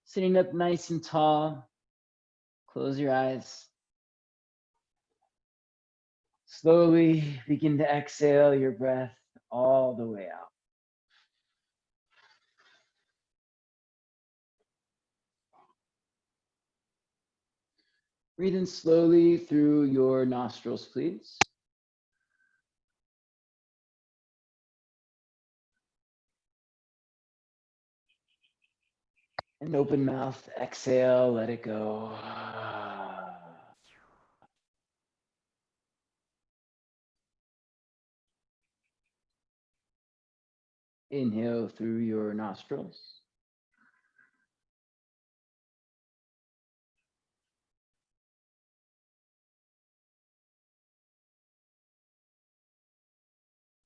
Sitting up nice and tall. Close your eyes. Slowly begin to exhale your breath all the way out. Breathe in slowly through your nostrils, please. And open mouth, exhale, let it go. Inhale through your nostrils.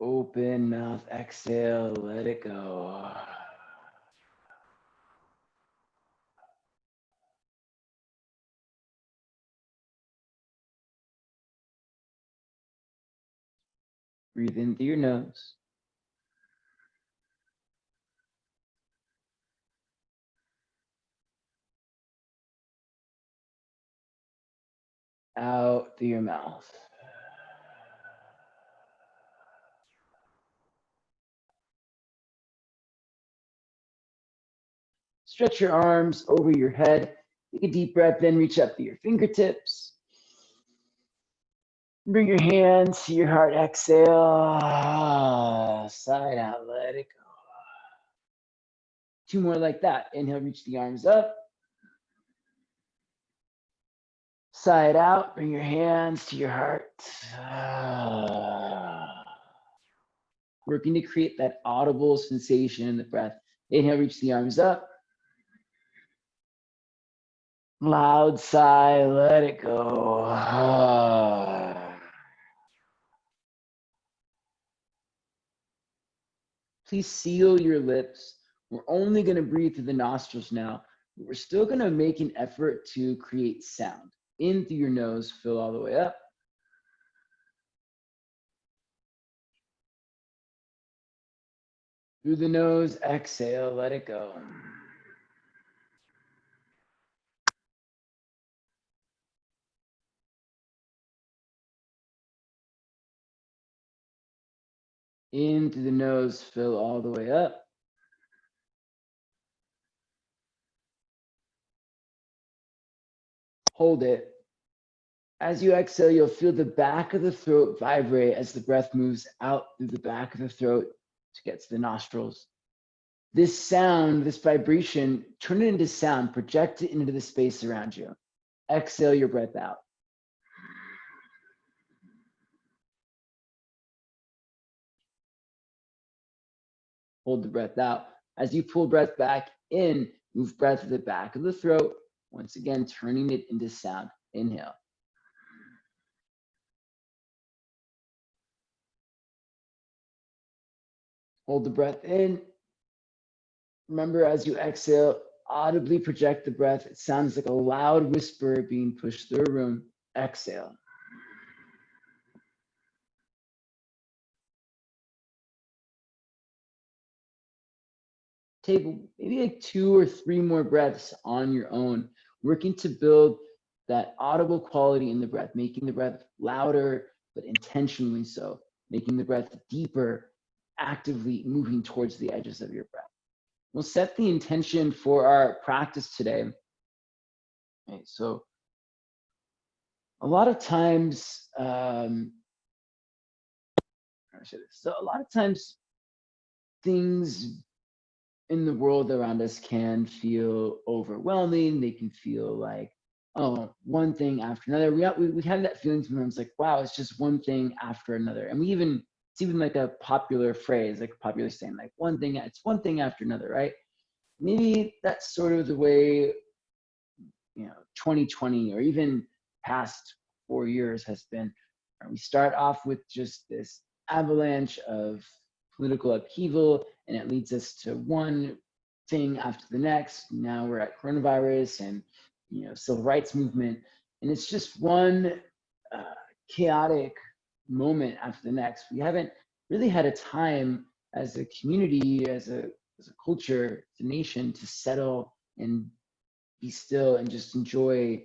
Open mouth, exhale, let it go. Breathe in through your nose. Out through your mouth. Stretch your arms over your head. Take a deep breath in, reach up to your fingertips. Bring your hands to your heart, exhale. Side out, let it go. 2 more like that. Inhale, reach the arms up. Side out, bring your hands to your heart. Working to create that audible sensation in the breath. Inhale, reach the arms up. Loud sigh, let it go. Please seal your lips. We're only going to breathe through the nostrils now, but we're still going to make an effort to create sound. In through your nose, fill all the way up. Through the nose, exhale, let it go. In through the nose, fill all the way up. Hold it. As you exhale, you'll feel the back of the throat vibrate as the breath moves out through the back of the throat to get to the nostrils. This sound, this vibration, turn it into sound, project it into the space around you. Exhale your breath out. Hold the breath out. As you pull breath back in, move breath to the back of the throat. Once again, turning it into sound. Inhale. Hold the breath in. Remember, as you exhale, audibly project the breath. It sounds like a loud whisper being pushed through a room. Exhale. Take maybe like 2 or 3 more breaths on your own, working to build that audible quality in the breath, making the breath louder, but intentionally so, making the breath deeper, actively moving towards the edges of your breath. We'll set the intention for our practice today. Okay, so a lot of times, things in the world around us can feel overwhelming. They can feel like, oh, one thing after another. We had that feeling sometimes like, wow, it's just one thing after another. And it's even like a popular phrase, like a popular saying, like it's one thing after another, right? Maybe that's sort of the way, 2020 or even past 4 years has been. We start off with just this avalanche of political upheaval, and it leads us to one thing after the next. Now we're at coronavirus and civil rights movement, and it's just one chaotic moment after the next. We haven't really had a time as a community, as a culture, as a nation, to settle and be still and just enjoy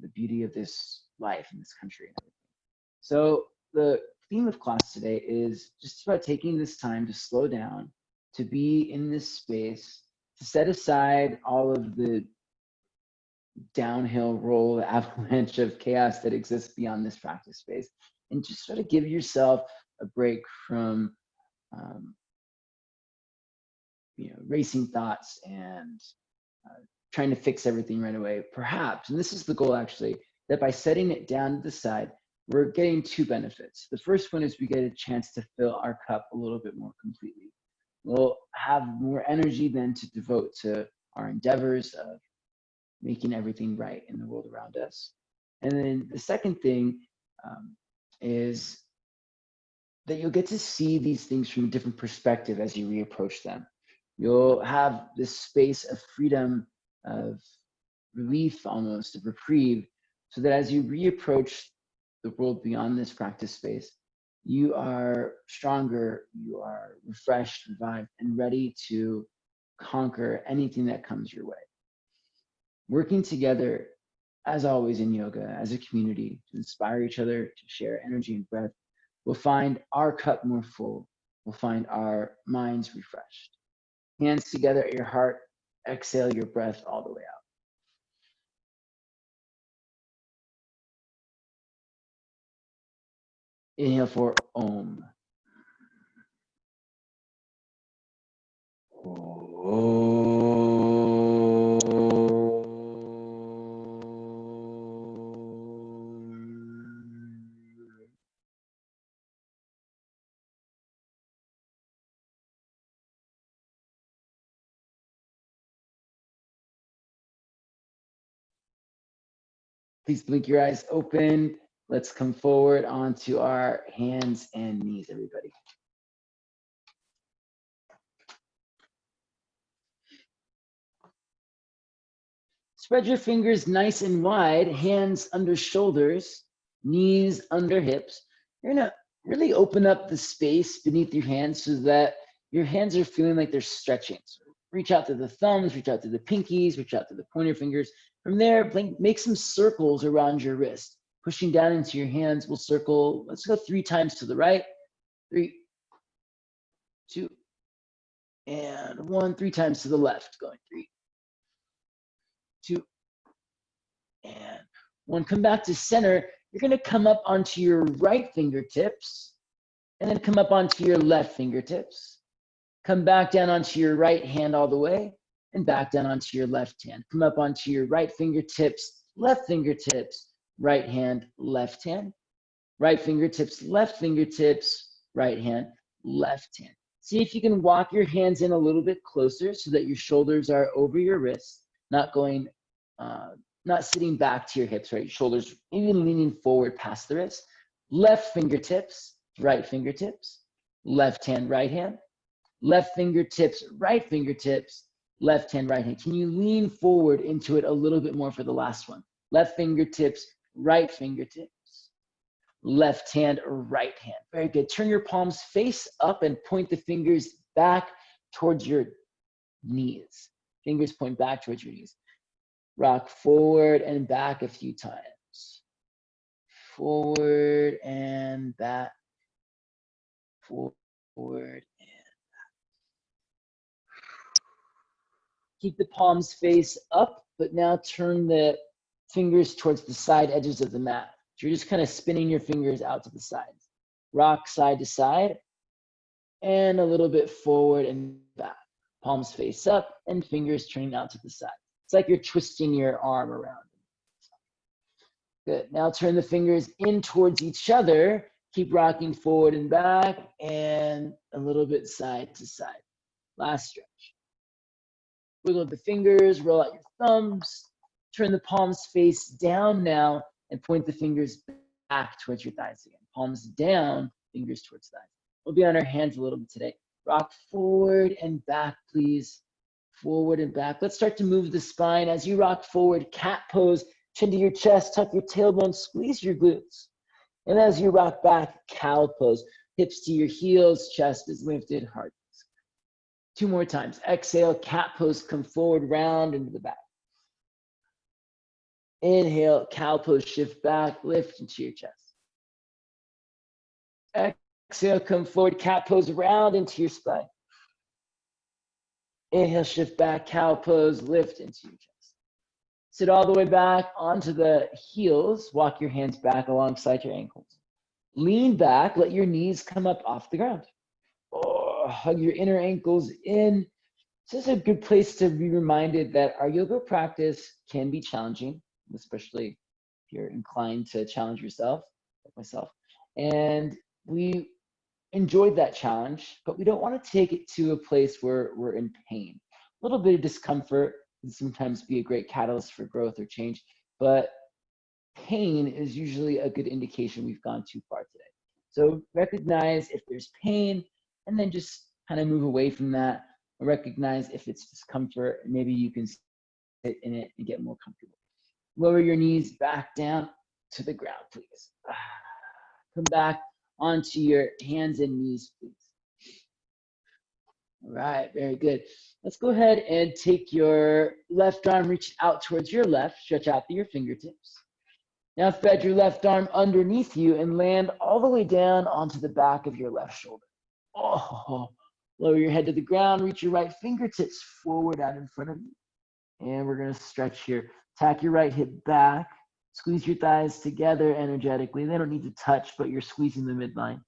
the beauty of this life in this country and everything. So the theme of class today is just about taking this time to slow down, to be in this space, to set aside all of the downhill roll, the avalanche of chaos that exists beyond this practice space, and just sort of give yourself a break from racing thoughts and trying to fix everything right away. Perhaps, and this is the goal actually, that by setting it down to the side, we're getting two benefits. The first one is we get a chance to fill our cup a little bit more completely. We'll have more energy then to devote to our endeavors of making everything right in the world around us. And then the second thing is that you'll get to see these things from a different perspective as you reapproach them. You'll have this space of freedom, of relief almost, of reprieve, so that as you reapproach the world beyond this practice space, you are stronger, you are refreshed, revived, and ready to conquer anything that comes your way. Working together, as always in yoga, as a community, to inspire each other, to share energy and breath, we'll find our cup more full, we'll find our minds refreshed. Hands together at your heart, exhale your breath all the way out. Inhale for Om. Please blink your eyes open. Let's come forward onto our hands and knees, everybody. Spread your fingers nice and wide, hands under shoulders, knees under hips. You're gonna really open up the space beneath your hands so that your hands are feeling like they're stretching. So reach out to the thumbs, reach out to the pinkies, reach out to the pointer fingers. From there, make some circles around your wrist. Pushing down into your hands, we'll circle, let's go 3 times to the right. 3, 2, and 1. 3 times to the left, going 3, 2, and 1. Come back to center. You're gonna come up onto your right fingertips and then come up onto your left fingertips. Come back down onto your right hand all the way and back down onto your left hand. Come up onto your right fingertips, right hand, left hand. Right fingertips, right hand, left hand. See if you can walk your hands in a little bit closer so that your shoulders are over your wrists, not going, not sitting back to your hips, right? Your shoulders even leaning forward past the wrist. Left fingertips, right fingertips, left hand, right hand. Left fingertips, left hand, right hand. Can you lean forward into it a little bit more for the last one? Left fingertips, right fingertips, left hand, right hand. Very good. Turn your palms face up and point the fingers back towards your knees. Fingers point back towards your knees. Rock forward and back a few times. Forward and back. Forward and keep the palms face up, but now turn the fingers towards the side edges of the mat. So you're just kind of spinning your fingers out to the sides. Rock side to side and a little bit forward and back. Palms face up and fingers turning out to the side. It's like you're twisting your arm around. Good. Now turn the fingers in towards each other. Keep rocking forward and back and a little bit side to side. Last stretch. Wiggle the fingers, roll out your thumbs, turn the palms face down now, and point the fingers back towards your thighs again. Palms down, fingers towards thighs. We'll be on our hands a little bit today. Rock forward and back, please. Forward and back. Let's start to move the spine. As you rock forward, cat pose, chin to your chest, tuck your tailbone, squeeze your glutes. And as you rock back, cow pose, hips to your heels, chest is lifted, heart. 2 more times. Exhale, cat pose, come forward, round into the back. Inhale, cow pose, shift back, lift into your chest. Exhale, come forward, cat pose, round into your spine. Inhale, shift back, cow pose, lift into your chest. Sit all the way back onto the heels. Walk your hands back alongside your ankles. Lean back, let your knees come up off the ground. Oh, hug your inner ankles in. This is a good place to be reminded that our yoga practice can be challenging, especially if you're inclined to challenge yourself, like myself. And we enjoyed that challenge, but we don't want to take it to a place where we're in pain. A little bit of discomfort can sometimes be a great catalyst for growth or change, but pain is usually a good indication we've gone too far today. So recognize if there's pain, and then just kind of move away from that. Recognize if it's discomfort, and maybe you can sit in it and get more comfortable. Lower your knees back down to the ground, please. Come back onto your hands and knees, please. All right, very good. Let's go ahead and take your left arm, reach out towards your left, stretch out through your fingertips. Now thread your left arm underneath you and land all the way down onto the back of your left shoulder. Oh, lower your head to the ground, reach your right fingertips forward out in front of you. And we're gonna stretch here. Tack your right hip back, squeeze your thighs together energetically. They don't need to touch, but you're squeezing the midline.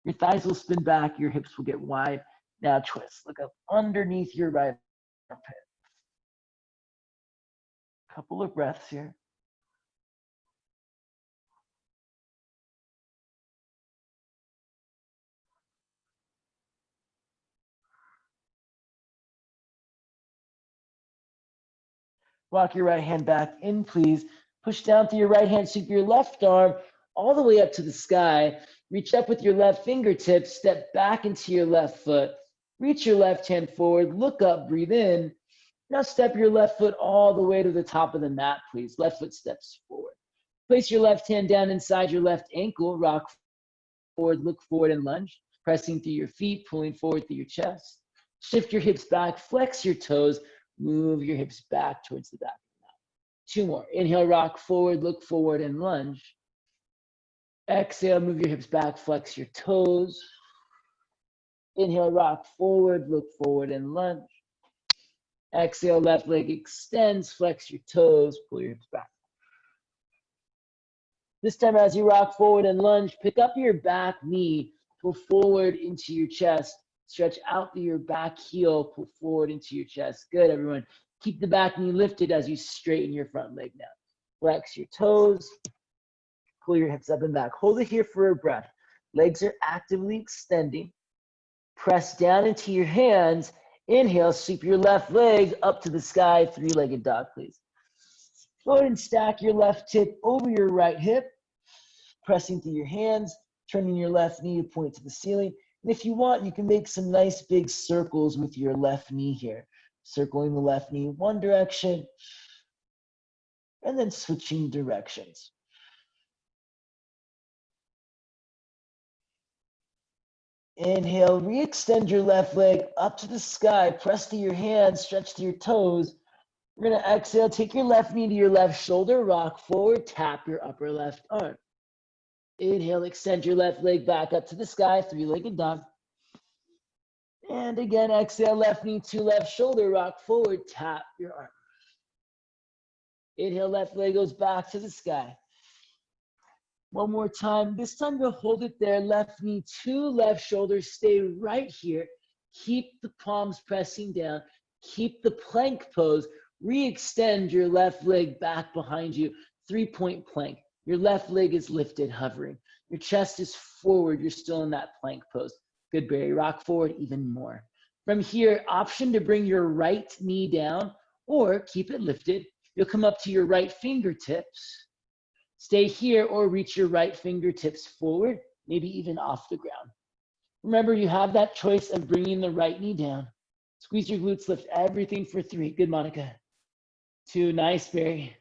Your thighs will spin back, your hips will get wide. Now twist, look up underneath your right armpit. Couple of breaths here. Walk your right hand back in, please. Push down through your right hand, sweep your left arm all the way up to the sky. Reach up with your left fingertips, step back into your left foot. Reach your left hand forward, look up, breathe in. Now step your left foot all the way to the top of the mat, please. Left foot steps forward. Place your left hand down inside your left ankle, rock forward, look forward and lunge. Pressing through your feet, pulling forward through your chest. Shift your hips back, flex your toes, move your hips back towards the back of the mat. 2 more. Inhale, rock forward, look forward and lunge. Exhale, move your hips back, flex your toes. Inhale, rock forward, look forward and lunge. Exhale, left leg extends, flex your toes, pull your hips back. This time as you rock forward and lunge, pick up your back knee, pull forward into your chest, stretch out through your back heel, pull forward into your chest. Good, everyone. Keep the back knee lifted as you straighten your front leg now. Flex your toes, pull your hips up and back. Hold it here for a breath. Legs are actively extending. Press down into your hands. Inhale, sweep your left leg up to the sky, 3-legged dog, please. Go ahead and stack your left hip over your right hip, pressing through your hands, turning your left knee to point to the ceiling. And if you want, you can make some nice big circles with your left knee here. Circling the left knee one direction, and then switching directions. Inhale, re-extend your left leg up to the sky, press to your hands, stretch to your toes. We're gonna exhale, take your left knee to your left shoulder, rock forward, tap your upper left arm. Inhale, extend your left leg back up to the sky, 3-legged dog. And again, exhale, left knee to left shoulder, rock forward, tap your arm. Inhale, left leg goes back to the sky. One more time. This time you'll hold it there, left knee to left shoulder, stay right here. Keep the palms pressing down. Keep the plank pose. Re-extend your left leg back behind you, 3-point plank. Your left leg is lifted, hovering. Your chest is forward. You're still in that plank pose. Good, Barry. Rock forward even more. From here, option to bring your right knee down or keep it lifted. You'll come up to your right fingertips. Stay here or reach your right fingertips forward, maybe even off the ground. Remember, you have that choice of bringing the right knee down. Squeeze your glutes, lift everything for 3. Good, Monica. 2, nice, Barry.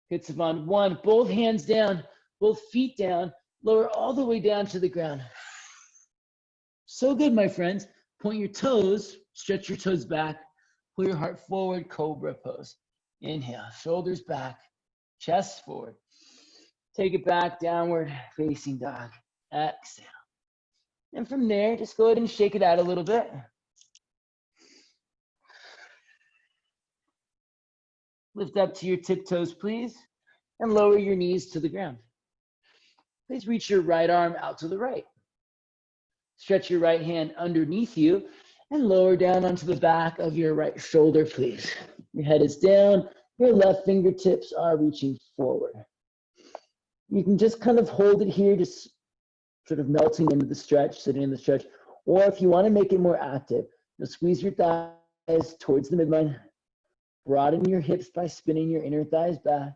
Good, Savon. 1, both hands down, both feet down, lower all the way down to the ground. So good, my friends. Point your toes, stretch your toes back, pull your heart forward, cobra pose. Inhale, shoulders back, chest forward. Take it back, downward facing dog. Exhale. And from there, just go ahead and shake it out a little bit. Lift up to your tiptoes, please, and lower your knees to the ground. Please reach your right arm out to the right. Stretch your right hand underneath you and lower down onto the back of your right shoulder, please. Your head is down, your left fingertips are reaching forward. You can just kind of hold it here, just sort of melting into the stretch, sitting in the stretch. Or if you want to make it more active, you'll squeeze your thighs towards the midline. Broaden your hips by spinning your inner thighs back.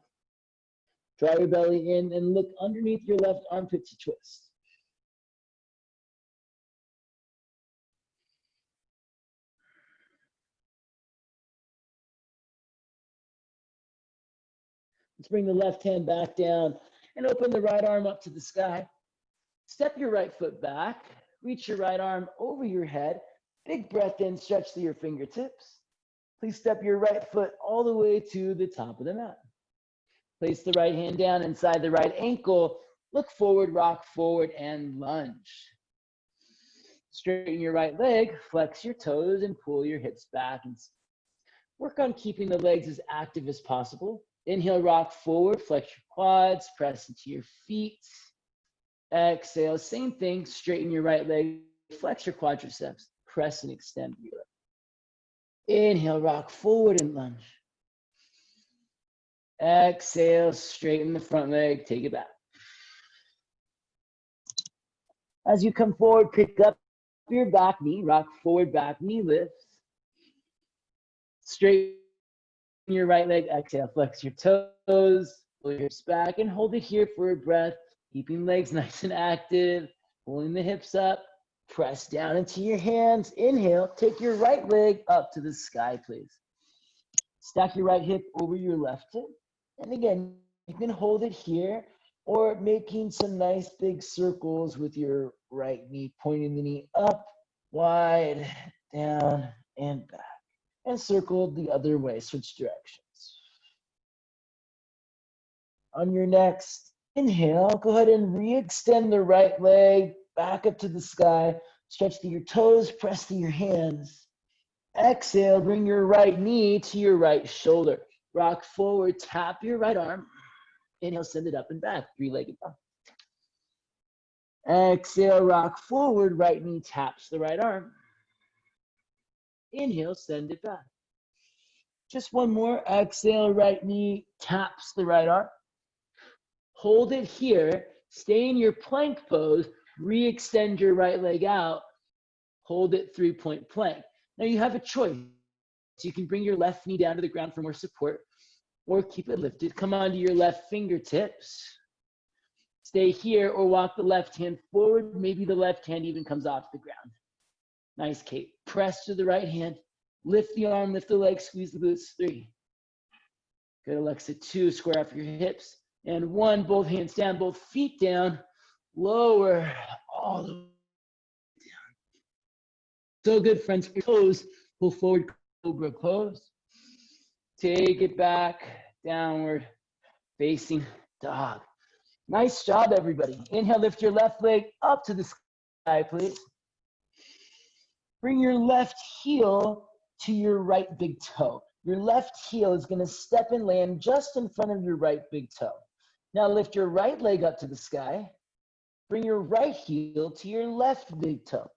Draw your belly in and look underneath your left armpit to twist. Let's bring the left hand back down and open the right arm up to the sky. Step your right foot back. Reach your right arm over your head. Big breath in, stretch to your fingertips. Please step your right foot all the way to the top of the mat. Place the right hand down inside the right ankle. Look forward, rock forward, and lunge. Straighten your right leg, flex your toes, and pull your hips back. And work on keeping the legs as active as possible. Inhale, rock forward, flex your quads, press into your feet. Exhale, same thing, straighten your right leg, flex your quadriceps, press and extend your leg. Inhale, rock forward and lunge. Exhale, straighten the front leg, take it back. As you come forward, pick up your back knee, rock forward, back knee lifts. Straighten your right leg, exhale, flex your toes, pull your hips back, and hold it here for a breath, keeping legs nice and active, pulling the hips up, press down into your hands. Inhale, take your right leg up to the sky, please. Stack your right hip over your left hip. And again, you can hold it here or making some nice big circles with your right knee, pointing the knee up, wide, down, and back. And circle the other way, switch directions. On your next inhale, go ahead and re-extend the right leg back up to the sky. Stretch to your toes, press to your hands. Exhale, bring your right knee to your right shoulder. Rock forward, tap your right arm. Inhale, send it up and back, three-legged dog. Exhale, rock forward, right knee taps the right arm. Inhale, send it back. Just one more. Exhale, right knee taps the right arm. Hold it here. Stay in your plank pose. Re-extend your right leg out. Hold it 3-point plank. Now you have a choice. You can bring your left knee down to the ground for more support or keep it lifted. Come onto your left fingertips. Stay here or walk the left hand forward. Maybe the left hand even comes off the ground. Nice, Kate. Press to the right hand. Lift the arm, lift the leg, squeeze the glutes. 3. Good, Alexa. 2, square off your hips. And 1, both hands down, both feet down. Lower, all the way down. So good, friends. Toes, pull forward, cobra pose. Take it back, downward, facing dog. Nice job, everybody. Inhale, lift your left leg up to the sky, please. Bring your left heel to your right big toe. Your left heel is going to step and land just in front of your right big toe. Now lift your right leg up to the sky. Bring your right heel to your left big toe.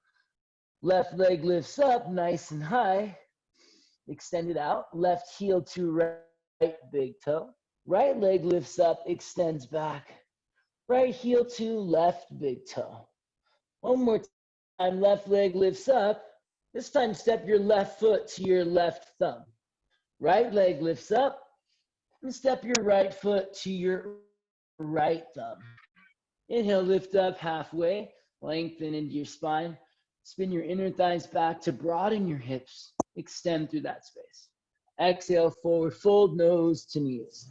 Left leg lifts up nice and high. Extend it out. Left heel to right big toe. Right leg lifts up, extends back. Right heel to left big toe. One more time. Left leg lifts up. This time, step your left foot to your left thumb. Right leg lifts up. And step your right foot to your right thumb. Inhale, lift up halfway. Lengthen into your spine. Spin your inner thighs back to broaden your hips. Extend through that space. Exhale, forward fold, nose to knees.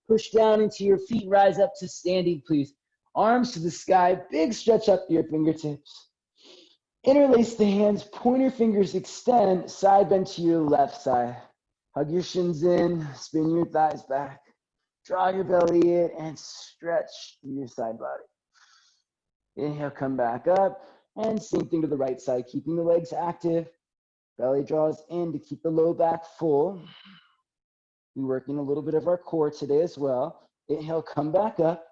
Push down into your feet, rise up to standing, please. Arms to the sky, big stretch up to your fingertips. Interlace the hands, pointer fingers extend, side bend to your left side. Hug your shins in, spin your thighs back. Draw your belly in and stretch your side body. Inhale, come back up. And same thing to the right side, keeping the legs active. Belly draws in to keep the low back full. We're working a little bit of our core today as well. Inhale, come back up.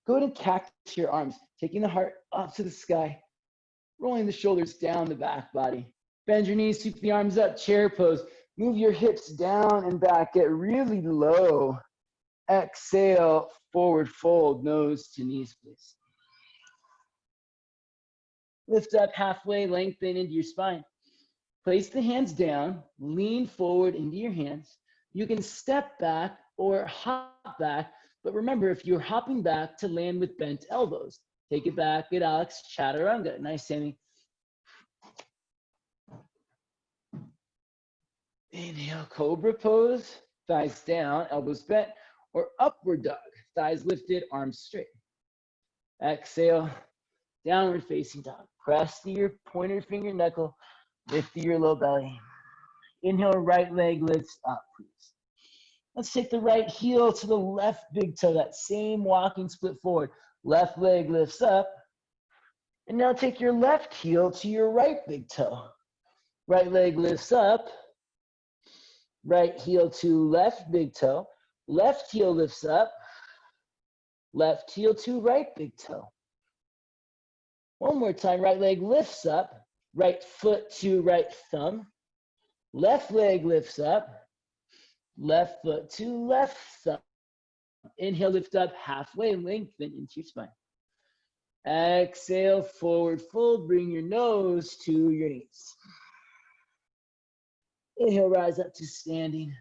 Go ahead and cactus your arms, taking the heart up to the sky, rolling the shoulders down the back body. Bend your knees, sweep the arms up, chair pose. Move your hips down and back, get really low. Exhale, forward fold, nose to knees, please. Lift up halfway, lengthen into your spine. Place the hands down, lean forward into your hands. You can step back or hop back, but remember, if you're hopping back, to land with bent elbows. Take it back, good Alex, chaturanga. Nice, Sammy. Inhale, cobra pose, thighs down, elbows bent, or upward dog, thighs lifted, arms straight. Exhale, downward facing dog. Press to your pointer finger knuckle, lift to your low belly. Inhale, right leg lifts up, please. Let's take the right heel to the left big toe, that same walking split forward. Left leg lifts up. And now take your left heel to your right big toe. Right leg lifts up. Right heel to left big toe. Left heel lifts up. Left heel to right big toe. One more time, right leg lifts up. Right foot to right thumb. Left leg lifts up. Left foot to left thumb. Inhale, lift up halfway, lengthen into your spine. Exhale, forward fold, bring your nose to your knees. Inhale, rise up to standing.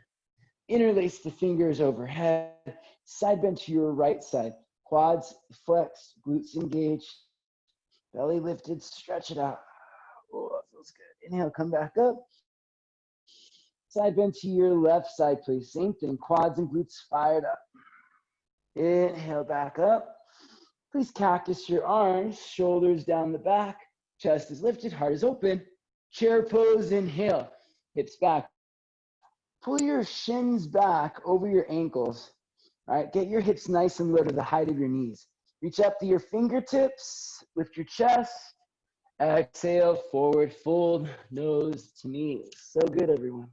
Interlace the fingers overhead. Side bend to your right side. Quads flexed, glutes engaged. Belly lifted, stretch it out. Oh, that feels good. Inhale, come back up. Side bend to your left side, please. Same thing, quads and glutes fired up. Inhale, back up. Please cactus your arms, shoulders down the back. Chest is lifted, heart is open. Chair pose, inhale. Hips back. Pull your shins back over your ankles. All right, get your hips nice and low to the height of your knees. Reach up to your fingertips, lift your chest. Exhale, forward fold, nose to knees. So good, everyone.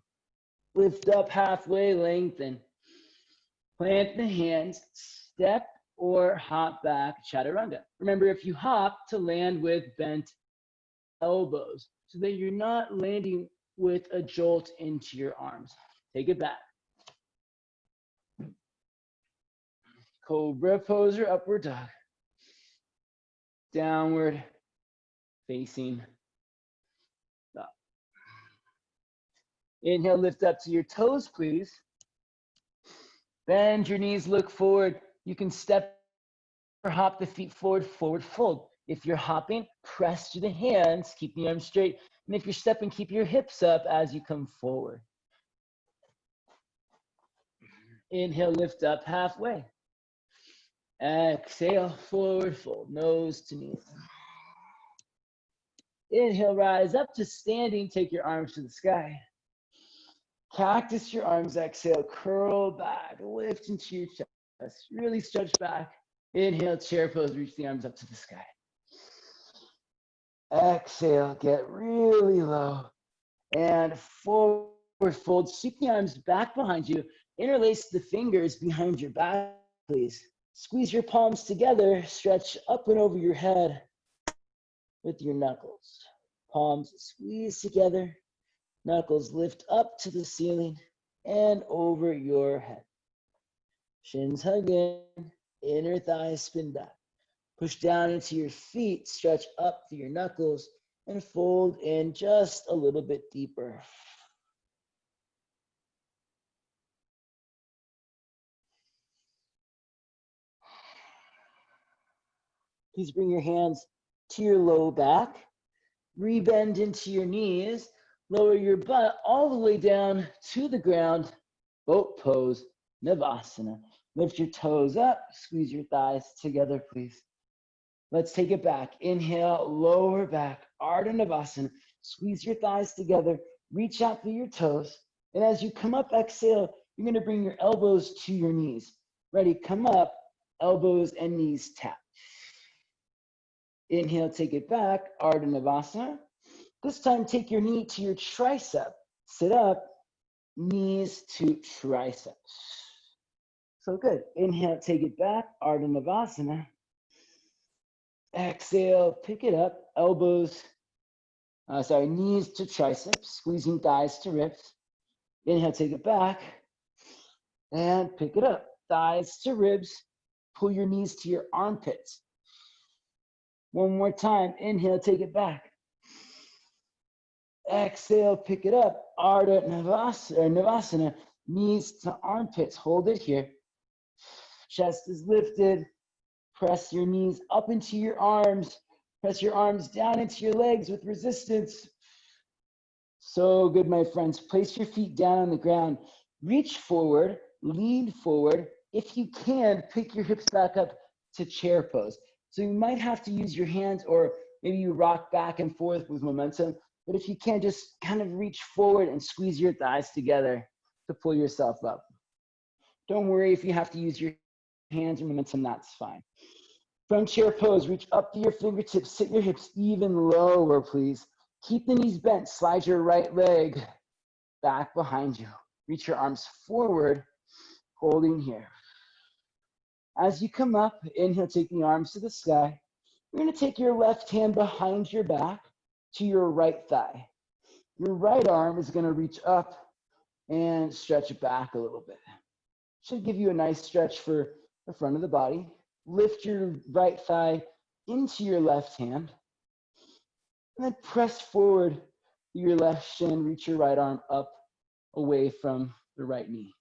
Lift up halfway, lengthen. Plant the hands, step or hop back, chaturanga. Remember, if you hop, to land with bent elbows so that you're not landing with a jolt into your arms. Take it back. Cobra pose or upward dog. Downward facing dog. Inhale, lift up to your toes, please. Bend your knees, look forward. You can step or hop the feet forward, forward fold. If you're hopping, press to the hands, keep the arms straight. And if you're stepping, keep your hips up as you come forward. Inhale, lift up halfway. Exhale, forward fold, nose to knees. Inhale, rise up to standing, take your arms to the sky. Cactus your arms, exhale, curl back, lift into your chest, really stretch back. Inhale, chair pose, reach the arms up to the sky. Exhale, get really low. And forward fold, sweep the arms back behind you. Interlace the fingers behind your back, please. Squeeze your palms together, stretch up and over your head with your knuckles. Palms squeeze together, knuckles lift up to the ceiling and over your head. Shins hug in, inner thighs spin back. Push down into your feet, stretch up through your knuckles, and fold in just a little bit deeper. Please bring your hands to your low back, rebend into your knees, lower your butt all the way down to the ground, boat pose, Navasana. Lift your toes up, squeeze your thighs together, please. Let's take it back. Inhale, lower back, Ardha Navasana. Squeeze your thighs together, reach out through your toes. And as you come up, exhale, you're gonna bring your elbows to your knees. Ready, come up, elbows and knees tap. Inhale, take it back, Ardha Navasana. This time, take your knee to your tricep. Sit up, knees to triceps. So good. Inhale, take it back, Ardha Navasana. Exhale, pick it up, elbows, knees to triceps, squeezing thighs to ribs. Inhale, take it back, and pick it up, thighs to ribs. Pull your knees to your armpits. One more time, inhale, take it back. Exhale, pick it up, Ardha Navasana, knees to armpits. Hold it here. Chest is lifted. Press your knees up into your arms. Press your arms down into your legs with resistance. So good, my friends. Place your feet down on the ground. Reach forward, lean forward. If you can, pick your hips back up to chair pose. So you might have to use your hands, or maybe you rock back and forth with momentum. But if you can, just kind of reach forward and squeeze your thighs together to pull yourself up. Don't worry if you have to use your hands or momentum, that's fine. From chair pose, reach up to your fingertips, sit your hips even lower, please. Keep the knees bent, slide your right leg back behind you. Reach your arms forward, holding here. As you come up, inhale, take the arms to the sky. You're gonna take your left hand behind your back to your right thigh. Your right arm is gonna reach up and stretch it back a little bit. Should give you a nice stretch for the front of the body. Lift your right thigh into your left hand. And then press forward your left shin, reach your right arm up away from the right knee,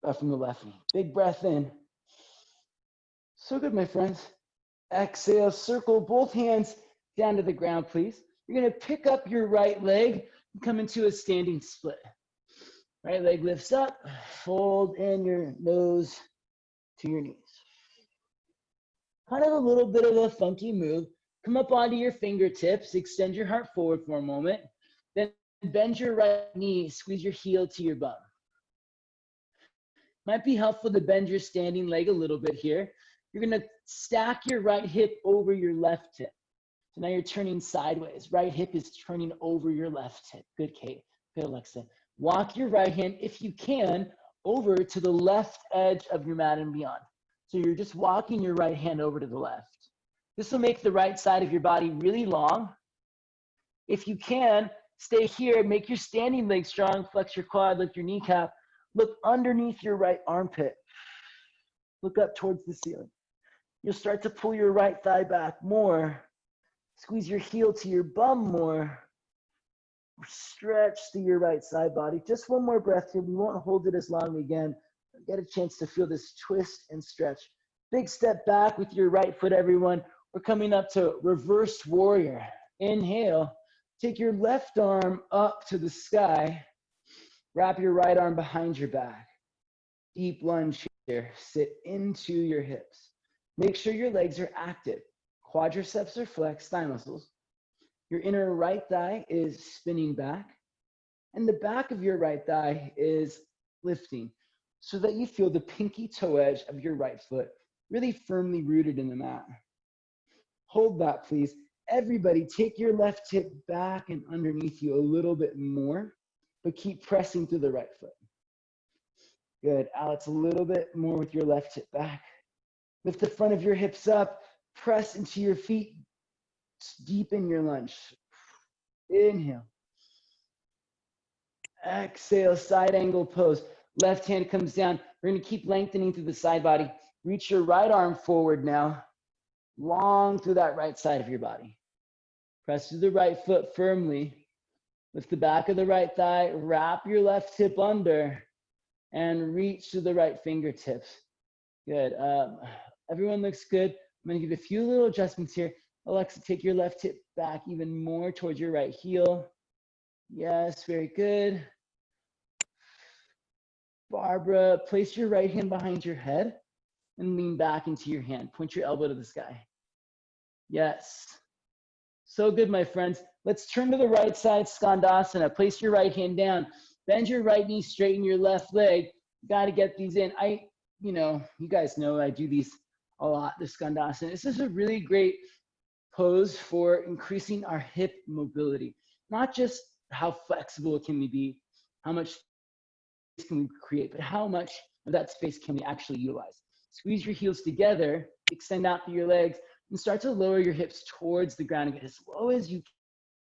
from the left knee. Big breath in. So good, my friends. Exhale, circle both hands down to the ground, please. You're gonna pick up your right leg and come into a standing split. Right leg lifts up, fold in your nose to your knees. Kind of a little bit of a funky move. Come up onto your fingertips, extend your heart forward for a moment, then bend your right knee, squeeze your heel to your bum. Might be helpful to bend your standing leg a little bit here. You're gonna stack your right hip over your left hip. So now you're turning sideways. Right hip is turning over your left hip. Good, Kate. Good, Alexa. Walk your right hand, if you can, over to the left edge of your mat and beyond. So you're just walking your right hand over to the left. This will make the right side of your body really long. If you can, stay here, make your standing leg strong, flex your quad, lift your kneecap, look underneath your right armpit. Look up towards the ceiling. You'll start to pull your right thigh back more. Squeeze your heel to your bum more. Stretch through your right side body. Just one more breath here. We won't hold it as long again. Get a chance to feel this twist and stretch. Big step back with your right foot, everyone. We're coming up to reversed warrior. Inhale. Take your left arm up to the sky. Wrap your right arm behind your back. Deep lunge here. Sit into your hips. Make sure your legs are active. Quadriceps are flexed, thigh muscles. Your inner right thigh is spinning back, and the back of your right thigh is lifting so that you feel the pinky toe edge of your right foot really firmly rooted in the mat. Hold that, please. Everybody, take your left hip back and underneath you a little bit more, but keep pressing through the right foot. Good. Alex, a little bit more with your left hip back. Lift the front of your hips up, press into your feet, deepen your lunge. Inhale. Exhale, side angle pose. Left hand comes down. We're gonna keep lengthening through the side body. Reach your right arm forward now. Long through that right side of your body. Press through the right foot firmly. Lift the back of the right thigh, wrap your left hip under, and reach to the right fingertips. Good. Everyone looks good. I'm gonna give a few little adjustments here. Alexa, take your left hip back even more towards your right heel. Yes, very good. Barbara, place your right hand behind your head and lean back into your hand. Point your elbow to the sky. Yes. So good, my friends. Let's turn to the right side, Skandasana. Place your right hand down. Bend your right knee, straighten your left leg. Got to get these in. You guys know I do these a lot, the Skandasana. This is a really great pose for increasing our hip mobility. Not just how flexible can we be, how much space can we create, but how much of that space can we actually utilize. Squeeze your heels together, extend out through your legs, and start to lower your hips towards the ground and get as low as you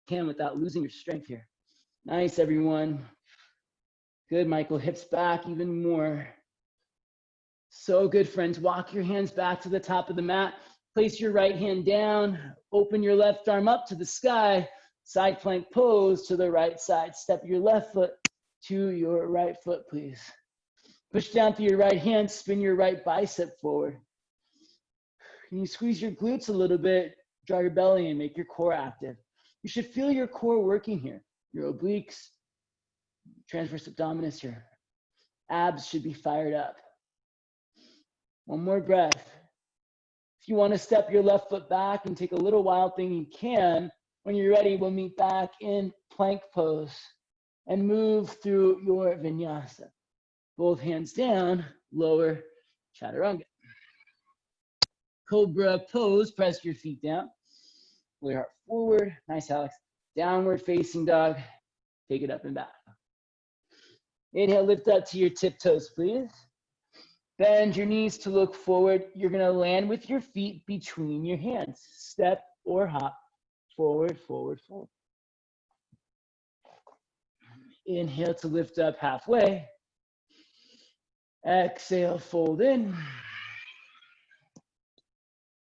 can without losing your strength here. Nice, everyone. Good, Michael. Hips back even more. So good, friends. Walk your hands back to the top of the mat. Place your right hand down. Open your left arm up to the sky. Side plank pose to the right side. Step your left foot to your right foot, please. Push down through your right hand. Spin your right bicep forward. Can you squeeze your glutes a little bit? Draw your belly in. Make your core active. You should feel your core working here. Your obliques, transverse abdominis, your abs should be fired up. One more breath. If you want to step your left foot back and take a little wild thing, you can. When you're ready, we'll meet back in plank pose and move through your vinyasa. Both hands down, lower chaturanga. Cobra pose, press your feet down. Pull your heart forward. Nice, Alex. Downward facing dog. Take it up and back. Inhale, lift up to your tiptoes, please. Bend your knees to look forward. You're going to land with your feet between your hands. Step or hop. Forward, forward, forward. Inhale to lift up halfway. Exhale, fold in.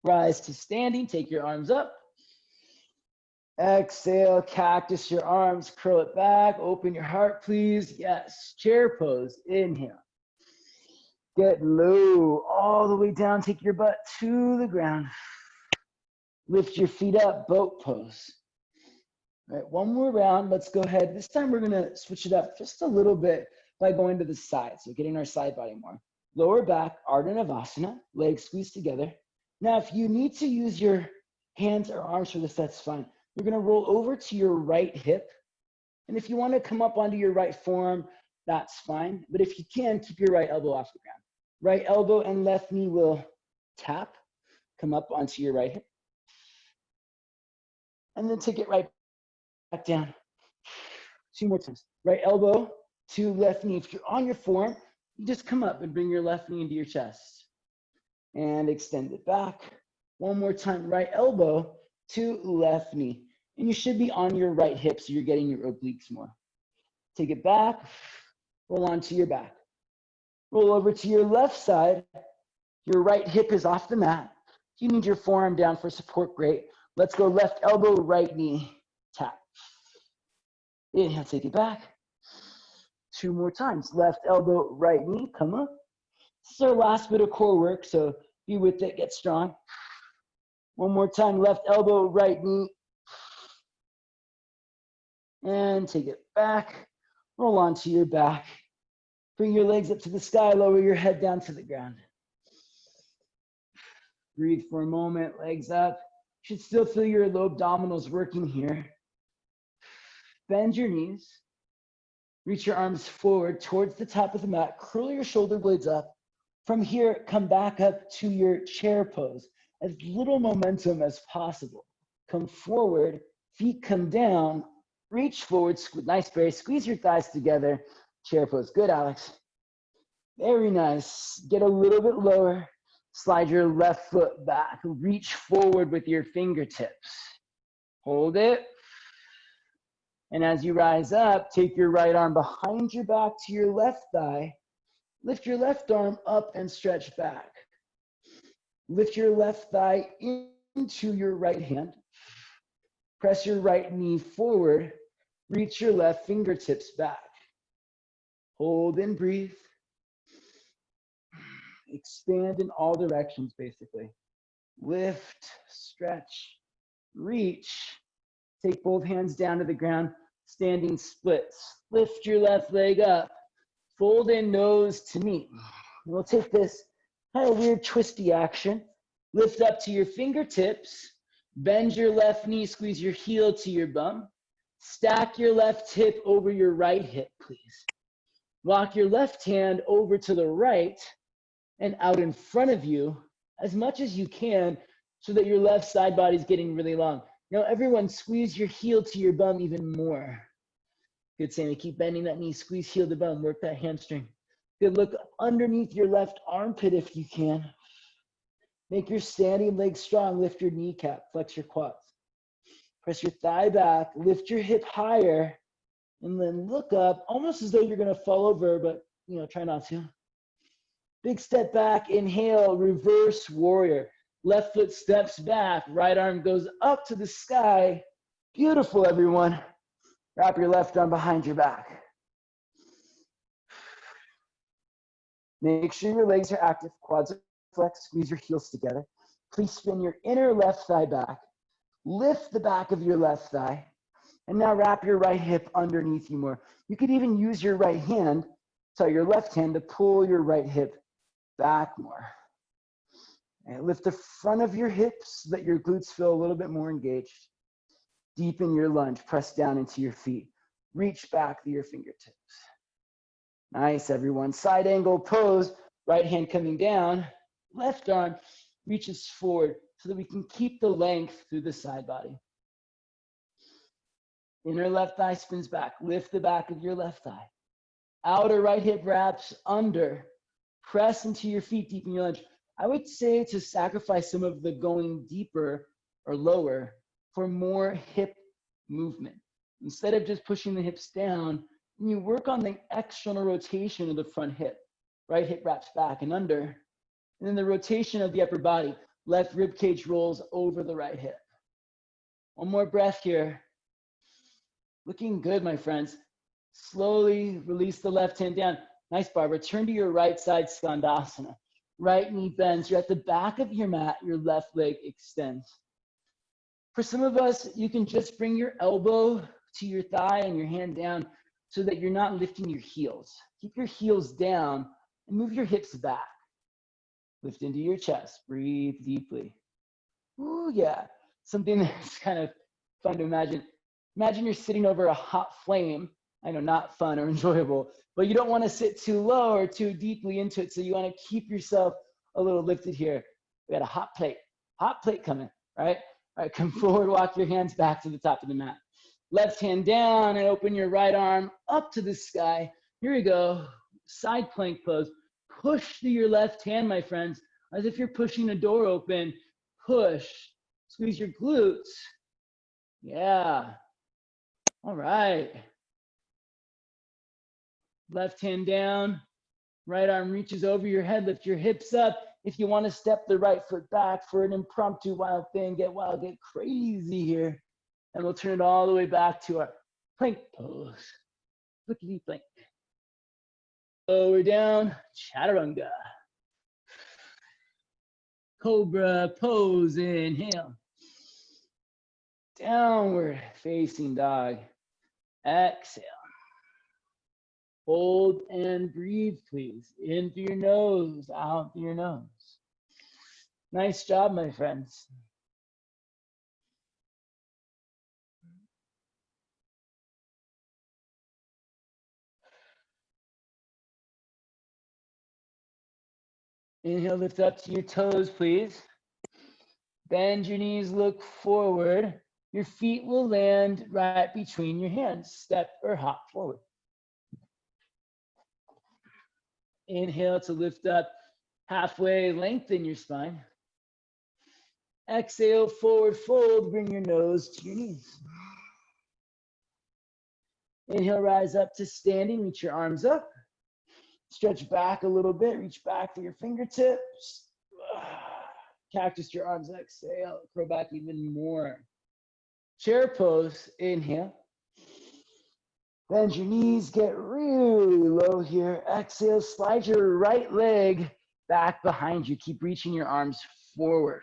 Rise to standing. Take your arms up. Exhale, cactus your arms. Curl it back. Open your heart, please. Yes. Chair pose. Inhale. Get low all the way down. Take your butt to the ground. Lift your feet up, boat pose. All right, one more round. Let's go ahead. This time we're going to switch it up just a little bit by going to the side. So getting our side body more. Lower back, Ardha Navasana, legs squeezed together. Now, if you need to use your hands or arms for this, that's fine. You're going to roll over to your right hip. And if you want to come up onto your right forearm, that's fine. But if you can, keep your right elbow off the ground. Right elbow and left knee will tap, come up onto your right hip. And then take it right back down. 2 more times. Right elbow to left knee. If you're on your forearm, you just come up and bring your left knee into your chest. And extend it back. 1 more time. Right elbow to left knee. And you should be on your right hip so you're getting your obliques more. Take it back. Roll onto your back. Roll over to your left side. Your right hip is off the mat. If you need your forearm down for support, great. Let's go left elbow, right knee, tap. Inhale, take it back. 2 more times. Left elbow, right knee, come up. This is our last bit of core work, so be with it, get strong. 1 more time. Left elbow, right knee. And take it back. Roll onto your back. Bring your legs up to the sky, lower your head down to the ground. Breathe for a moment, legs up. You should still feel your low abdominals working here. Bend your knees. Reach your arms forward towards the top of the mat. Curl your shoulder blades up. From here, come back up to your chair pose. As little momentum as possible. Come forward, feet come down. Reach forward, nice, Barry. Squeeze your thighs together. Chair pose. Good, Alex. Very nice. Get a little bit lower. Slide your left foot back. Reach forward with your fingertips. Hold it. And as you rise up, take your right arm behind your back to your left thigh. Lift your left arm up and stretch back. Lift your left thigh into your right hand. Press your right knee forward. Reach your left fingertips back. Hold and breathe. Expand in all directions, basically. Lift, stretch, reach. Take both hands down to the ground. Standing splits. Lift your left leg up. Fold in nose to knee. We'll take this kind of weird twisty action. Lift up to your fingertips. Bend your left knee, squeeze your heel to your bum. Stack your left hip over your right hip, please. Walk your left hand over to the right and out in front of you as much as you can so that your left side body is getting really long. Now, everyone, squeeze your heel to your bum even more. Good, Sammy. Keep bending that knee. Squeeze heel to bum. Work that hamstring. Good. Look underneath your left armpit if you can. Make your standing leg strong. Lift your kneecap. Flex your quads. Press your thigh back. Lift your hip higher. And then look up, almost as though you're going to fall over, but try not to. Big step back. Inhale. Reverse warrior. Left foot steps back. Right arm goes up to the sky. Beautiful, everyone. Wrap your left arm behind your back. Make sure your legs are active. Quads are flexed. Squeeze your heels together. Please spin your inner left thigh back. Lift the back of your left thigh. And now wrap your right hip underneath you more. You could even use your right hand, your left hand, to pull your right hip back more. And lift the front of your hips so that your glutes feel a little bit more engaged. Deepen your lunge. Press down into your feet. Reach back to your fingertips. Nice, everyone. Side angle pose. Right hand coming down. Left arm reaches forward so that we can keep the length through the side body. Inner left thigh spins back. Lift the back of your left thigh. Outer right hip wraps under. Press into your feet, deepen your lunge. I would say to sacrifice some of the going deeper or lower for more hip movement. Instead of just pushing the hips down, you work on the external rotation of the front hip. Right hip wraps back and under. And then the rotation of the upper body. Left rib cage rolls over the right hip. One more breath here. Looking good, my friends. Slowly release the left hand down. Nice, Barbara. Turn to your right side Skandasana. Right knee bends. You're at the back of your mat. Your left leg extends. For some of us, you can just bring your elbow to your thigh and your hand down so that you're not lifting your heels. Keep your heels down and move your hips back. Lift into your chest. Breathe deeply. Ooh, yeah. Something that's kind of fun to imagine. Imagine you're sitting over a hot flame. I know, not fun or enjoyable, but you don't want to sit too low or too deeply into it. So you want to keep yourself a little lifted here. We got a hot plate coming, right? All right, come forward, walk your hands back to the top of the mat. Left hand down and open your right arm up to the sky. Here we go. Side plank pose. Push through your left hand, my friends, as if you're pushing a door open. Push. Squeeze your glutes. Yeah. All right. Left hand down. Right arm reaches over your head. Lift your hips up. If you want to step the right foot back for an impromptu wild thing, get wild, get crazy here. And we'll turn it all the way back to our plank pose. Flickety plank. Lower down, chaturanga. Cobra pose, inhale. Downward facing dog. Exhale. Hold and breathe, please. In through your nose, out through your nose. Nice job, my friends. Inhale, lift up to your toes, please. Bend your knees, look forward. Your feet will land right between your hands. Step or hop forward. Inhale to lift up halfway, lengthen your spine. Exhale, forward fold, bring your nose to your knees. Inhale, rise up to standing, reach your arms up. Stretch back a little bit, reach back for your fingertips. Cactus your arms, exhale, curl back even more. Chair pose, inhale. Bend your knees, get really low here. Exhale, slide your right leg back behind you. Keep reaching your arms forward.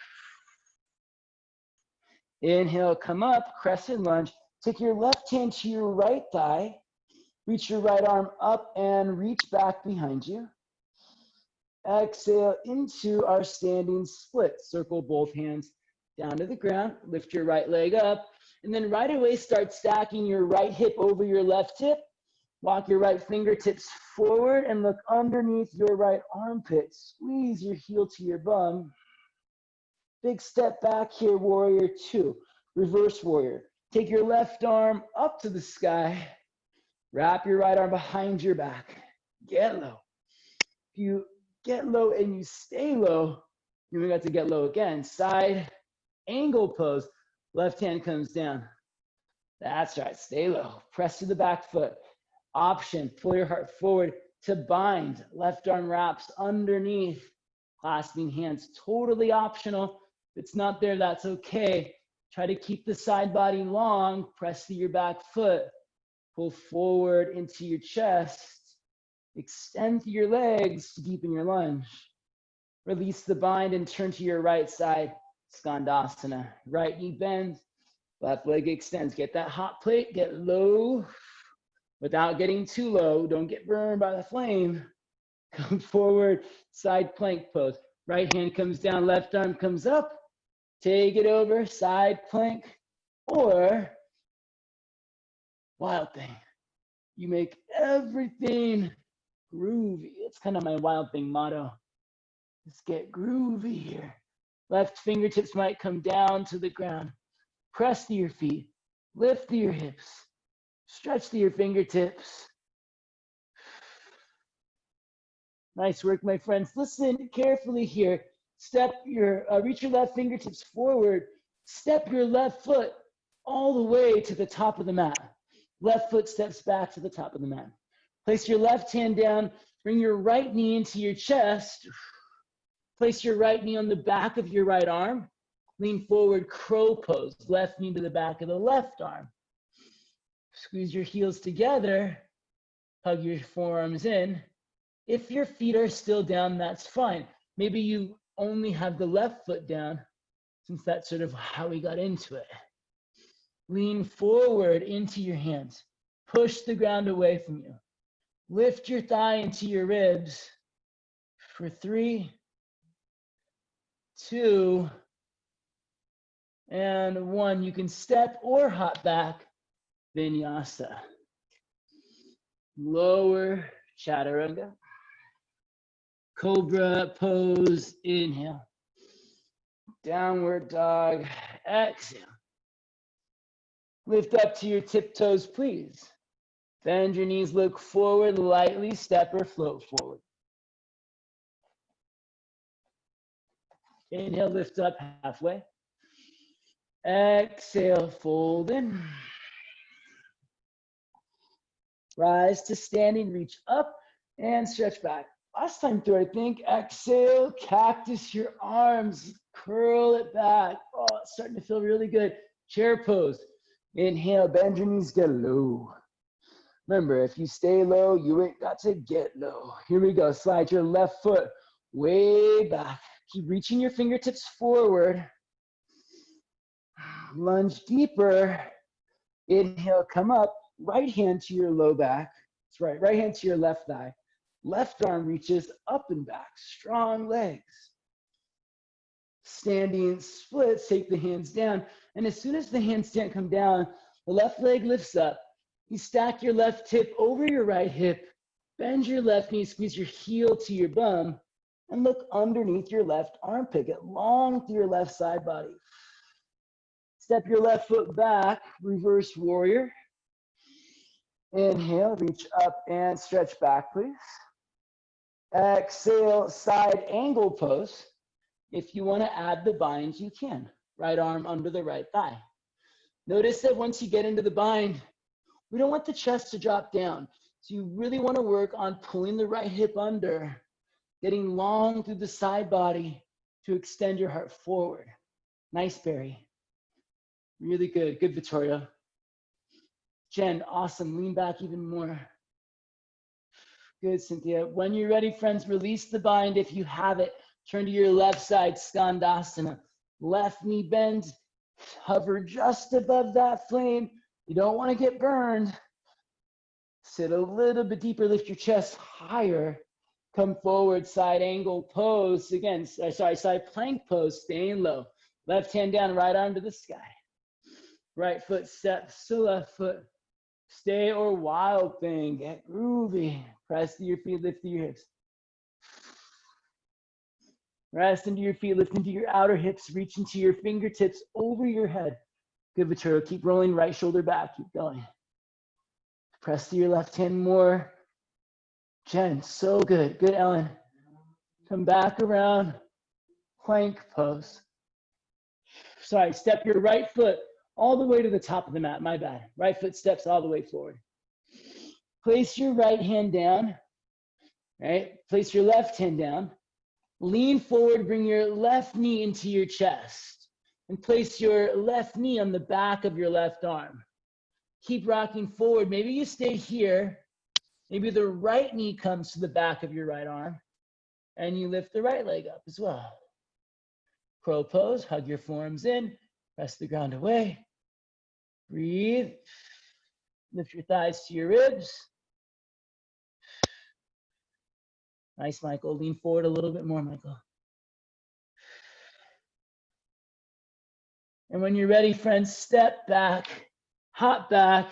Inhale, come up, crescent lunge. Take your left hand to your right thigh. Reach your right arm up and reach back behind you. Exhale into our standing split. Circle both hands down to the ground, lift your right leg up, and then right away start stacking your right hip over your left hip. Walk your right fingertips forward and look underneath your right armpit. Squeeze your heel to your bum. Big step back here, warrior two. Reverse warrior. Take your left arm up to the sky. Wrap your right arm behind your back. Get low. If you get low and you stay low, you got to get low again. Side angle pose. Left hand comes down. That's right. Stay low. Press to the back foot. Option. Pull your heart forward to bind. Left arm wraps underneath. Clasping hands. Totally optional. If it's not there, that's okay. Try to keep the side body long. Press to your back foot. Pull forward into your chest. Extend through your legs to deepen your lunge. Release the bind and turn to your right side. Skandasana. Right knee bends. Left leg extends. Get that hot plate. Get low without getting too low. Don't get burned by the flame. Come forward. Side plank pose. Right hand comes down. Left arm comes up. Take it over. Side plank. Or wild thing. You make everything groovy. It's kind of my wild thing motto. Let's get groovy here. Left fingertips might come down to the ground. Press to your feet. Lift to your hips. Stretch to your fingertips. Nice work, my friends. Listen carefully here. Reach your left fingertips forward. Step your left foot all the way to the top of the mat. Left foot steps back to the top of the mat. Place your left hand down. Bring your right knee into your chest. Place your right knee on the back of your right arm. Lean forward, crow pose. Left knee to the back of the left arm. Squeeze your heels together. Hug your forearms in. If your feet are still down, that's fine. Maybe you only have the left foot down, since that's sort of how we got into it. Lean forward into your hands. Push the ground away from you. Lift your thigh into your ribs for 3, 2, and 1. You can step or hop back. Vinyasa. Lower chaturanga. Cobra pose. Inhale. Downward dog. Exhale. Lift up to your tiptoes, please. Bend your knees, look forward, lightly step or float forward. Inhale, lift up halfway. Exhale, fold in. Rise to standing, reach up and stretch back. Last time through, I think. Exhale, cactus your arms, curl it back. Oh, it's starting to feel really good. Chair pose. Inhale, bend your knees, get low. Remember, if you stay low, you ain't got to get low. Here we go. Slide your left foot way back. Keep reaching your fingertips forward. Lunge deeper. Inhale, come up. Right hand to your low back. That's right. Right hand to your left thigh. Left arm reaches up and back. Strong legs. Standing splits, take the hands down. And as soon as the handstand come down, the left leg lifts up. You stack your left hip over your right hip. Bend your left knee, squeeze your heel to your bum, and look underneath your left armpit. Get long through your left side body. Step your left foot back, reverse warrior. Inhale, reach up and stretch back, please. Exhale, side angle pose. If you want to add the binds, you can. Right arm under the right thigh. Notice that once you get into the bind, we don't want the chest to drop down. So you really want to work on pulling the right hip under, getting long through the side body to extend your heart forward. Nice, Barry. Really good. Good, Victoria. Jen, awesome. Lean back even more. Good, Cynthia. When you're ready, friends, release the bind if you have it. Turn to your left side, Skandasana. Left knee bends. Hover just above that flame. You don't want to get burned. Sit a little bit deeper. Lift your chest higher. Come forward, side angle pose. Again, side plank pose, staying low. Left hand down, right arm to the sky. Right foot steps to left foot. Stay or wild thing. Get groovy. Press to your feet, lift to your hips. Rest into your feet, lift into your outer hips, reach into your fingertips over your head. Good, Vituro. Keep rolling, right shoulder back. Keep going. Press to your left hand more. Jen, so good. Good, Ellen. Come back around. Plank pose. Sorry, step your right foot all the way to the top of the mat. My bad. Right foot steps all the way forward. Place your right hand down. Right? Place your left hand down. Lean forward, bring your left knee into your chest. And place your left knee on the back of your left arm. Keep rocking forward. Maybe you stay here. Maybe the right knee comes to the back of your right arm. And you lift the right leg up as well. Crow pose, hug your forearms in. Press the ground away. Breathe. Lift your thighs to your ribs. Nice, Michael. Lean forward a little bit more, Michael. And when you're ready, friends, step back, hop back,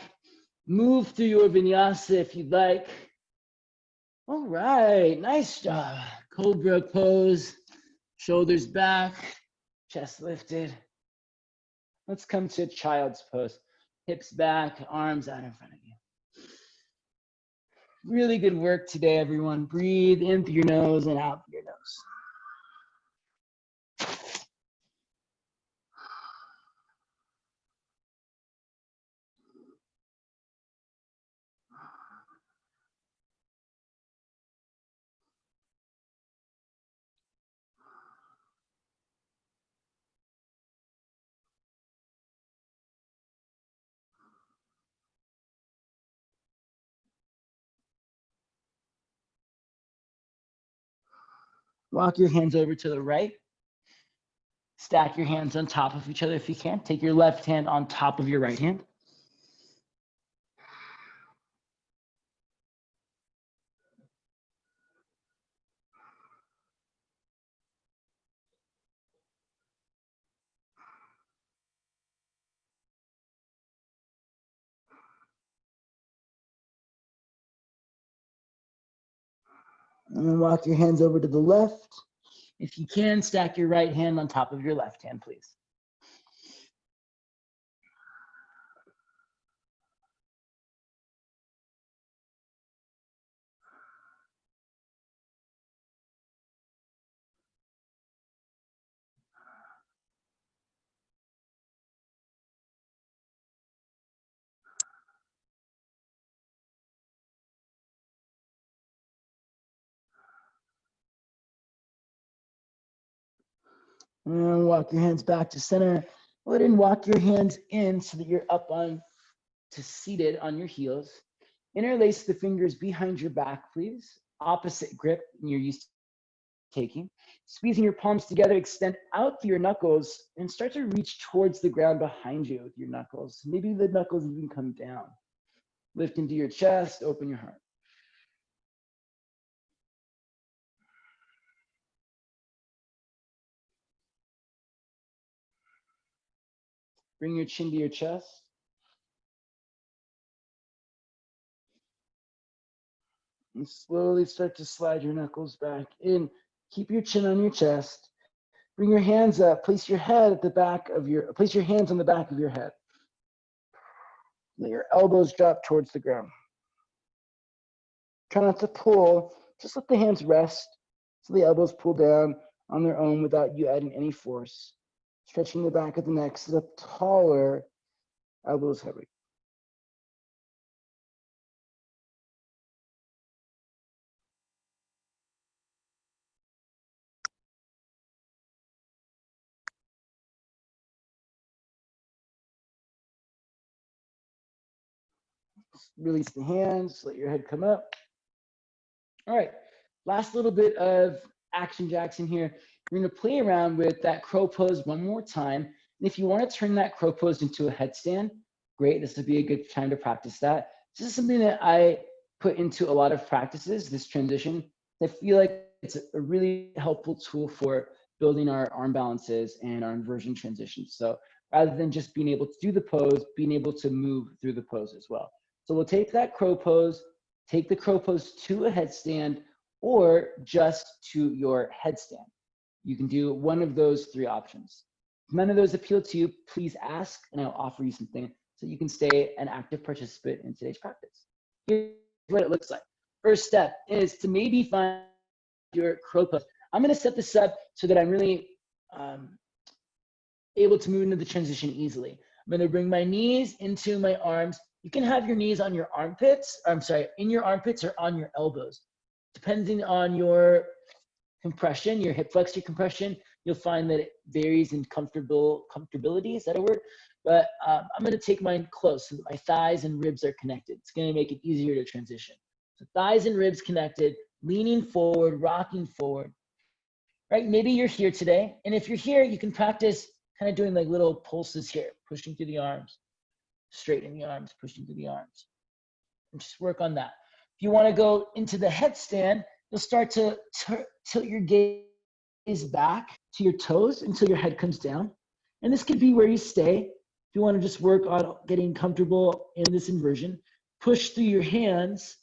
move through your vinyasa if you'd like. All right, nice job. Cobra pose, shoulders back, chest lifted. Let's come to child's pose. Hips back, arms out in front of you. Really good work today, everyone. Breathe in through your nose and out through your nose. Walk your hands over to the right. Stack your hands on top of each other if you can. Take your left hand on top of your right hand. And then walk your hands over to the left. If you can, stack your right hand on top of your left hand, please. And walk your hands back to center. Go ahead and walk your hands in so that you're up on to seated on your heels. Interlace the fingers behind your back, please. Opposite grip you're used to taking. Squeezing your palms together, extend out through your knuckles and start to reach towards the ground behind you with your knuckles. Maybe the knuckles even come down. Lift into your chest, open your heart. Bring your chin to your chest. And slowly start to slide your knuckles back in. Keep your chin on your chest. Bring your hands up. Place your head at the back of your, place your hands on the back of your head. Let your elbows drop towards the ground. Try not to pull. Just let the hands rest so the elbows pull down on their own without you adding any force. Stretching the back of the neck, sit up taller, elbows heavy. Release the hands, let your head come up. All right, last little bit of action Jackson here. We're gonna play around with that crow pose one more time. And if you wanna turn that crow pose into a headstand, great, this would be a good time to practice that. This is something that I put into a lot of practices, this transition. I feel like it's a really helpful tool for building our arm balances and our inversion transitions. So rather than just being able to do the pose, being able to move through the pose as well. So we'll take that crow pose, take the crow pose to a headstand or just to your headstand. You can do one of those three options. If none of those appeal to you, please ask and I'll offer you something so you can stay an active participant in today's practice. Here's what it looks like. First step is to maybe find your crow pose. I'm going to set this up so that I'm really able to move into the transition easily. I'm going to bring my knees into my arms. You can have your knees on your armpits, in your armpits or on your elbows. Depending on your compression, your hip flexor compression, you'll find that it varies in comfortability, is that a word? But I'm going to take mine close so that my thighs and ribs are connected. It's going to make it easier to transition. So thighs and ribs connected, leaning forward, rocking forward. Right, maybe you're here today, and if you're here, you can practice kind of doing like little pulses here, pushing through the arms, straightening the arms, pushing through the arms. And just work on that. If you want to go into the headstand, you'll start to tilt your gaze back to your toes until your head comes down. And this could be where you stay. If you want to just work on getting comfortable in this inversion, push through your hands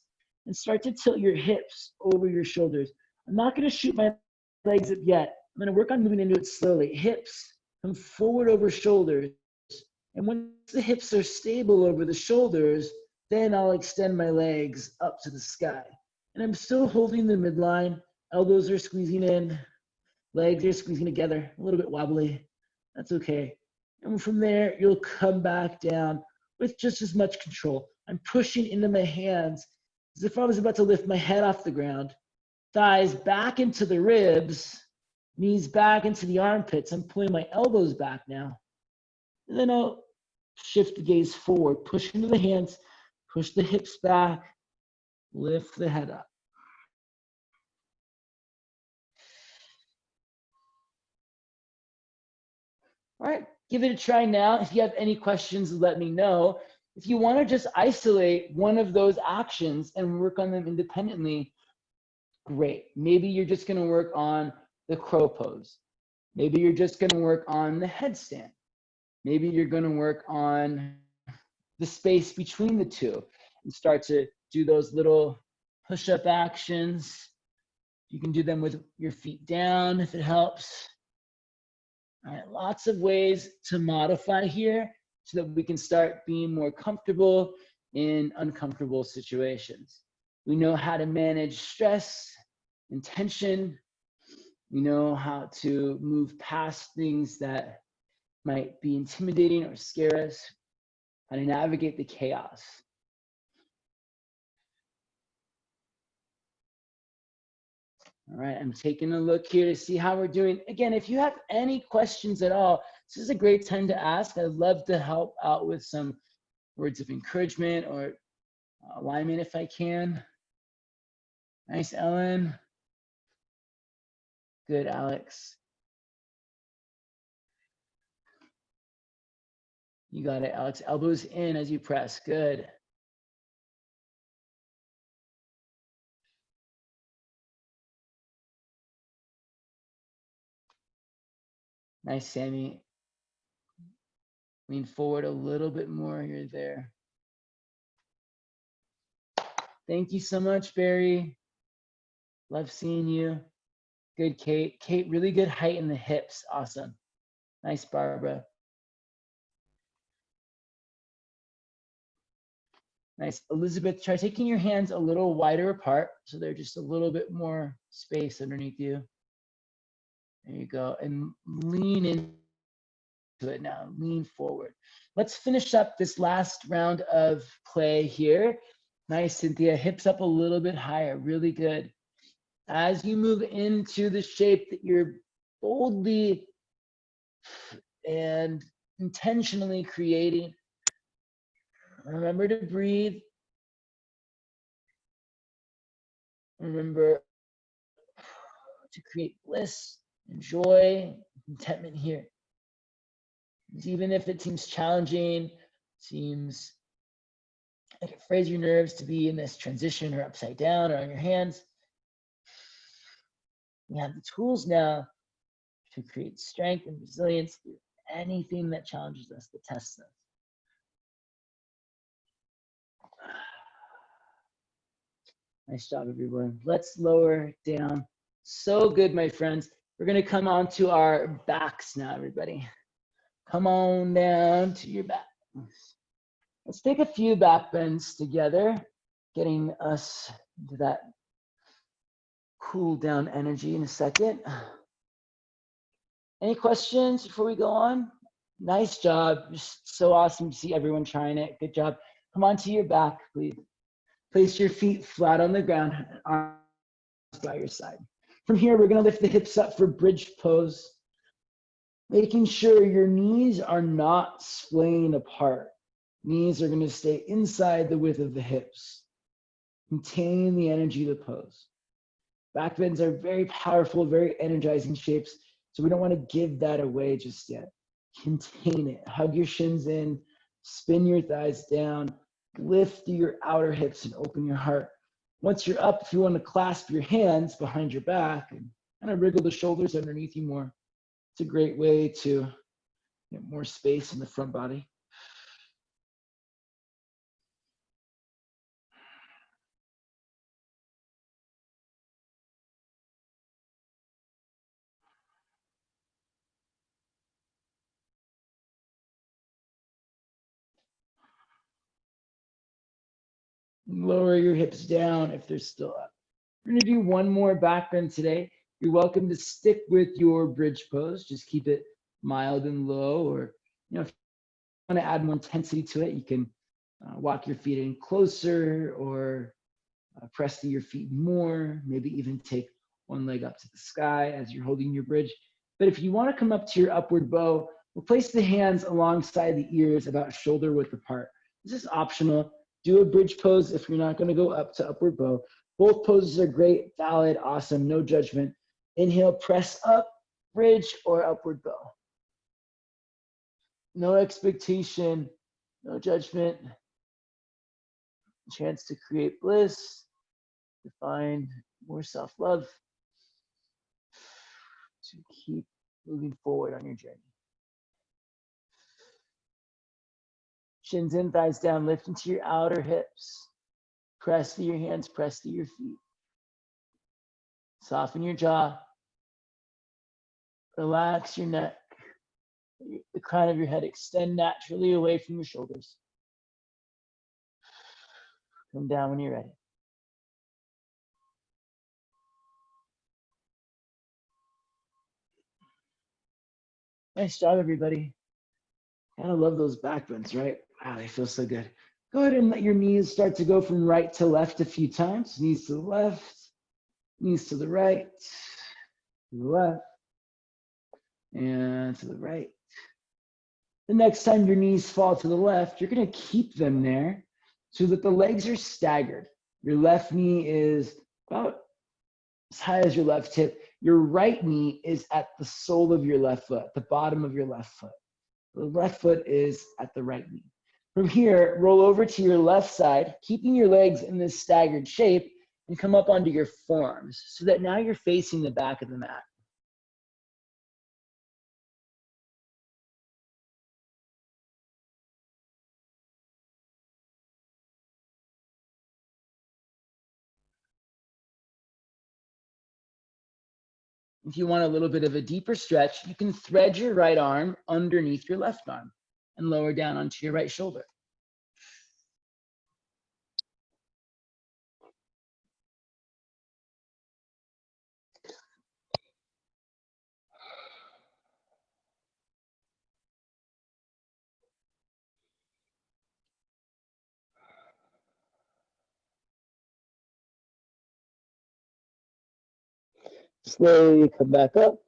and start to tilt your hips over your shoulders. I'm not going to shoot my legs up yet. I'm going to work on moving into it slowly. Hips come forward over shoulders. And once the hips are stable over the shoulders, then I'll extend my legs up to the sky. And I'm still holding the midline. Elbows are squeezing in. Legs are squeezing together. A little bit wobbly. That's okay. And from there, you'll come back down with just as much control. I'm pushing into my hands as if I was about to lift my head off the ground. Thighs back into the ribs, knees back into the armpits. I'm pulling my elbows back now. And then I'll shift the gaze forward, push into the hands, push the hips back, lift the head up. All right, give it a try now. If you have any questions, let me know. If you want to just isolate one of those actions and work on them independently, great. Maybe you're just going to work on the crow pose. Maybe you're just going to work on the headstand. Maybe you're going to work on the space between the two and start to do those little push-up actions. You can do them with your feet down if it helps. All right, lots of ways to modify here so that we can start being more comfortable in uncomfortable situations. We know how to manage stress and tension. We know how to move past things that might be intimidating or scare us, how to navigate the chaos. All right, I'm taking a look here to see how we're doing. Again, if you have any questions at all, this is a great time to ask. I'd love to help out with some words of encouragement or alignment if I can. Nice, Ellen. Good, Alex. You got it, Alex. Elbows in as you press. Good. Nice, Sammy. Lean forward a little bit more. You're there. Thank you so much, Barry. Love seeing you. Good, Kate. Kate, really good height in the hips. Awesome. Nice, Barbara. Nice. Elizabeth, try taking your hands a little wider apart so they're just a little bit more space underneath you. There you go. And lean into it now. Lean forward. Let's finish up this last round of play here. Nice, Cynthia. Hips up a little bit higher. Really good. As you move into the shape that you're boldly and intentionally creating, remember to breathe. Remember to create bliss and joy, contentment here. Even if it seems challenging, seems like it frays your nerves to be in this transition or upside down or on your hands, you have the tools now to create strength and resilience through anything that challenges us, that tests us. Nice job, everyone. Let's lower down. So good, my friends. We're gonna come on to our backs now, everybody. Come on down to your back. Let's take a few back bends together, getting us into that cool down energy in a second. Any questions before we go on? Nice job. Just so awesome to see everyone trying it. Good job. Come on to your back, please. Place your feet flat on the ground, arms by your side. From here, we're going to lift the hips up for bridge pose, making sure your knees are not splaying apart. Knees are going to stay inside the width of the hips. Contain the energy of the pose. Back bends are very powerful, very energizing shapes, so we don't want to give that away just yet. Contain it. Hug your shins in, spin your thighs down, lift your outer hips and open your heart. Once you're up, if you want to clasp your hands behind your back and kind of wriggle the shoulders underneath you more, it's a great way to get more space in the front body. Lower your hips down if they're still up. We're going to do one more back bend today. You're welcome to stick with your bridge pose. Just keep it mild and low, or if you want to add more intensity to it, you can walk your feet in closer, or press to your feet more, maybe even take one leg up to the sky as you're holding your bridge. But if you want to come up to your upward bow, we'll place the hands alongside the ears about shoulder width apart. This is optional. Do a bridge pose if you're not going to go up to upward bow. Both poses are great, valid, awesome, no judgment. Inhale, press up, bridge, or upward bow. No expectation, no judgment. Chance to create bliss, to find more self-love, to keep moving forward on your journey. Shins in, thighs down, lift into your outer hips. Press to your hands, press to your feet. Soften your jaw. Relax your neck. The crown of your head extend naturally away from your shoulders. Come down when you're ready. Nice job, everybody. Gotta love those back bends, right? Wow, they feel so good. Go ahead and let your knees start to go from right to left a few times. Knees to the left, knees to the right, to the left, and to the right. The next time your knees fall to the left, you're gonna keep them there so that the legs are staggered. Your left knee is about as high as your left hip. Your right knee is at the sole of your left foot, the bottom of your left foot. The left foot is at the right knee. From here, roll over to your left side, keeping your legs in this staggered shape, and come up onto your forearms so that now you're facing the back of the mat. If you want a little bit of a deeper stretch, you can thread your right arm underneath your left arm and lower down onto your right shoulder. Slowly come back up.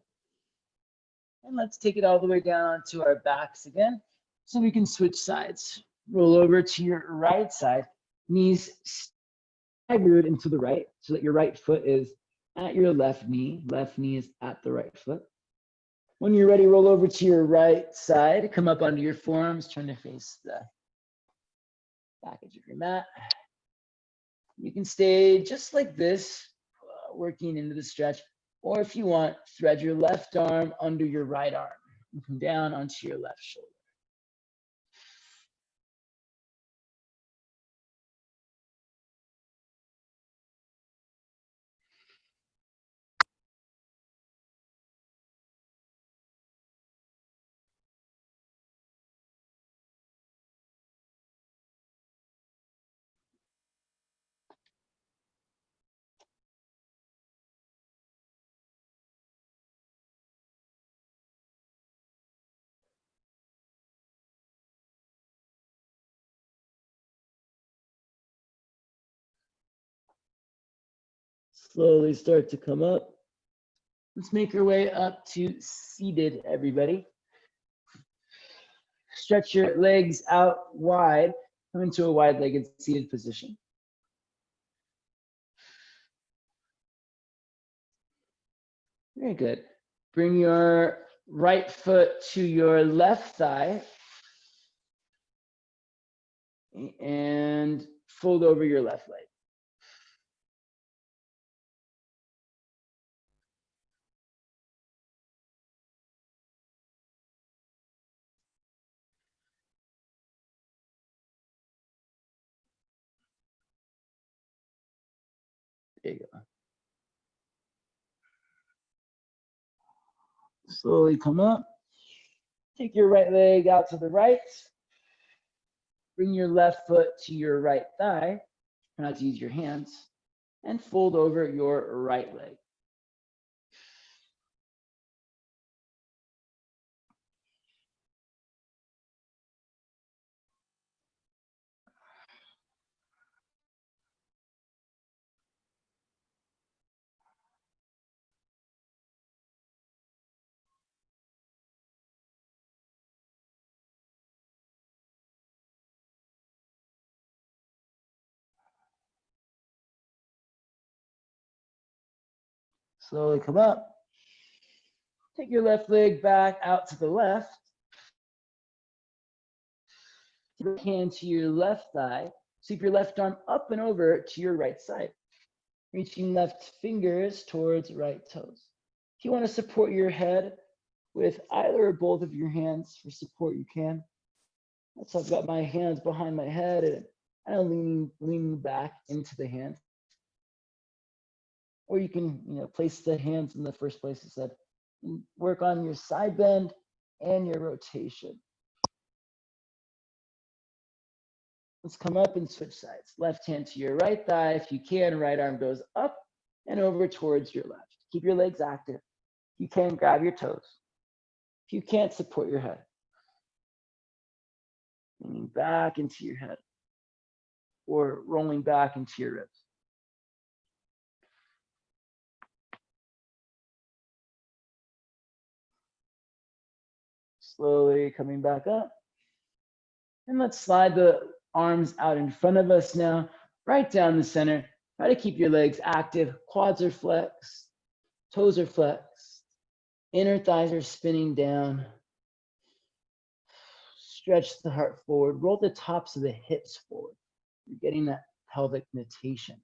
And let's take it all the way down to our backs again. So we can switch sides. Roll over to your right side. Knees staggered into the right so that your right foot is at your left knee. Left knee is at the right foot. When you're ready, roll over to your right side. Come up onto your forearms, turn to face the back edge of your mat. You can stay just like this, working into the stretch. Or if you want, thread your left arm under your right arm and come down onto your left shoulder. Slowly start to come up. Let's make our way up to seated, everybody. Stretch your legs out wide. Come into a wide-legged seated position. Very good. Bring your right foot to your left thigh and fold over your left leg. There you go. Slowly come up. Take your right leg out to the right. Bring your left foot to your right thigh. Try not to use your hands. And fold over your right leg. Slowly come up. Take your left leg back out to the left. Take your hand to your left thigh. Sweep your left arm up and over to your right side. Reaching left fingers towards right toes. If you want to support your head with either or both of your hands for support, you can. So I've got my hands behind my head and I'm leaning back into the hands. Or you can, place the hands in the first place I said. And work on your side bend and your rotation. Let's come up and switch sides. Left hand to your right thigh. If you can, right arm goes up and over towards your left. Keep your legs active. You can grab your toes. If you can't, support your head. Leaning back into your head or rolling back into your ribs. Slowly coming back up. And let's slide the arms out in front of us now, right down the center. Try to keep your legs active. Quads are flexed, toes are flexed, inner thighs are spinning down. Stretch the heart forward. Roll the tops of the hips forward. You're getting that pelvic notation.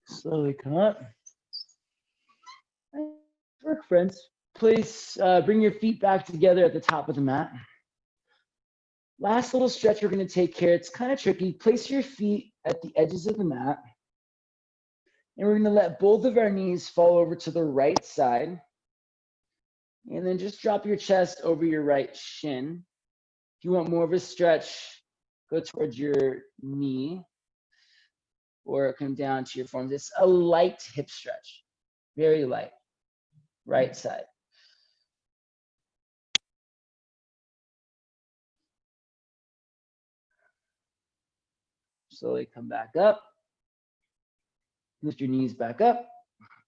Slowly come up. Work, friends. Please bring your feet back together at the top of the mat. Last little stretch we're going to take here. It's kind of tricky. Place your feet at the edges of the mat. And we're going to let both of our knees fall over to the right side. And then just drop your chest over your right shin. If you want more of a stretch, go towards your knee or come down to your forearms. It's a light hip stretch, very light. Right side. Slowly come back up. Lift your knees back up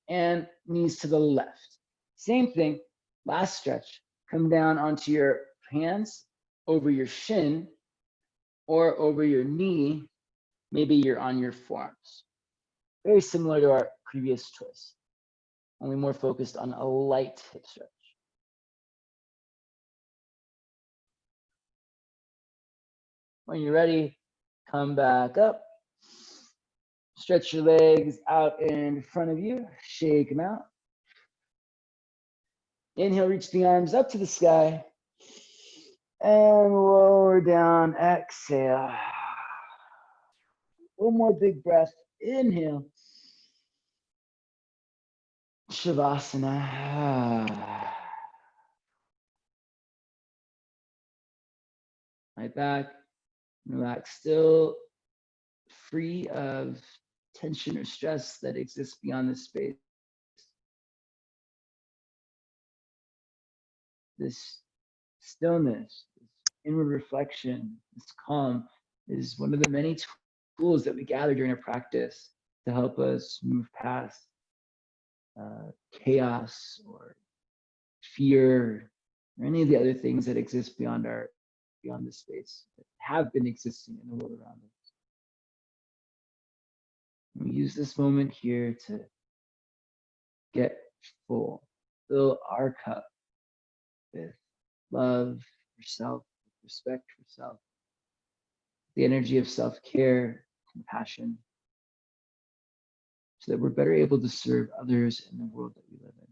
and knees to the left. Same thing, last stretch. Come down onto your hands over your shin or over your knee. Maybe you're on your forearms. Very similar to our previous choice, only more focused on a light hip stretch. When you're ready, come back up. Stretch your legs out in front of you. Shake them out. Inhale, reach the arms up to the sky. And lower down, exhale. One more big breath. Inhale. Shavasana. Right back. Relax. Still free of tension or stress that exists beyond this space. This stillness, this inward reflection, this calm is one of the many tools that we gather during a practice to help us move past chaos or fear or any of the other things that exist beyond this space, that have been existing in the world around us. We use this moment here to get full, fill our cup with love for self, respect for self, the energy of self-care, compassion, so that we're better able to serve others in the world that we live in.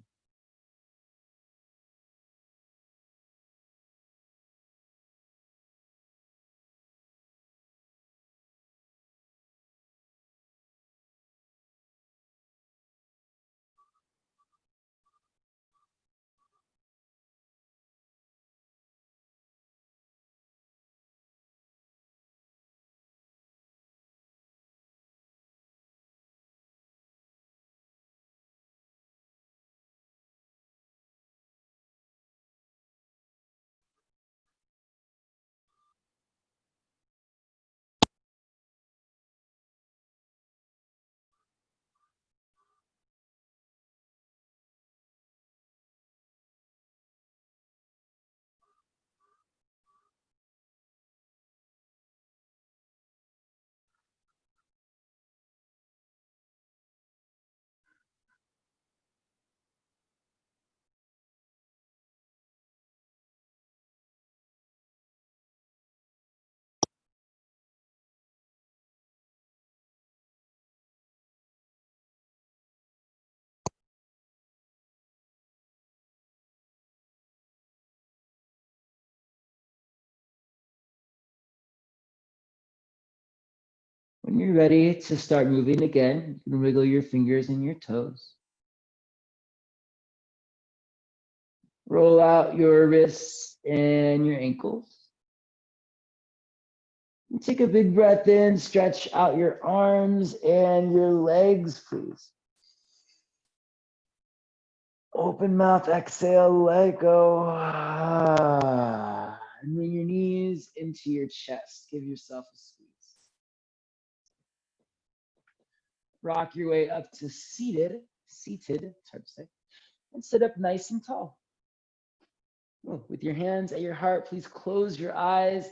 When you're ready to start moving again, you can wiggle your fingers and your toes. Roll out your wrists and your ankles. And take a big breath in, stretch out your arms and your legs, please. Open mouth, exhale, let go. And bring your knees into your chest. Give yourself a squeeze. Rock your way up to seated, it's hard to say, and sit up nice and tall. With your hands at your heart, please close your eyes.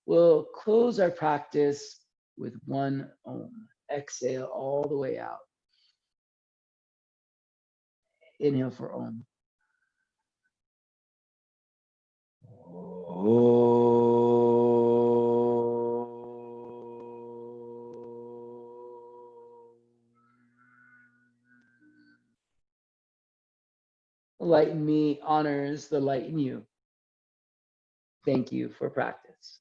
We'll close our practice with one Om. Exhale all the way out. Inhale for Om. The light in me honors the light in you. Thank you for practice.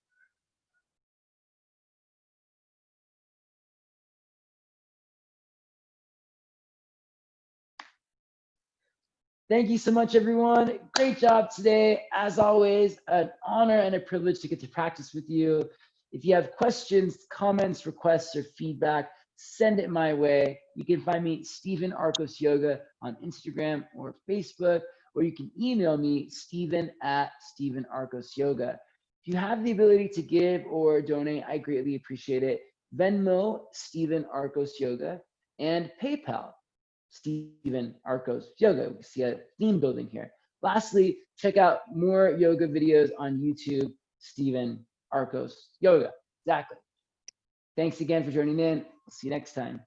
Thank you so much, everyone. Great job today. As always, an honor and a privilege to get to practice with you. If you have questions, comments, requests, or feedback, send it my way. You can find me, Stephen Arcos Yoga, on Instagram or Facebook, or you can email me, Stephen@Stephen Arcos Yoga. If you have the ability to give or donate, I greatly appreciate it. Venmo, Stephen Arcos Yoga, and PayPal, Stephen Arcos Yoga. We see a theme building here. Lastly, check out more yoga videos on YouTube, Stephen Arcos Yoga. Exactly. Thanks again for joining in. We'll see you next time.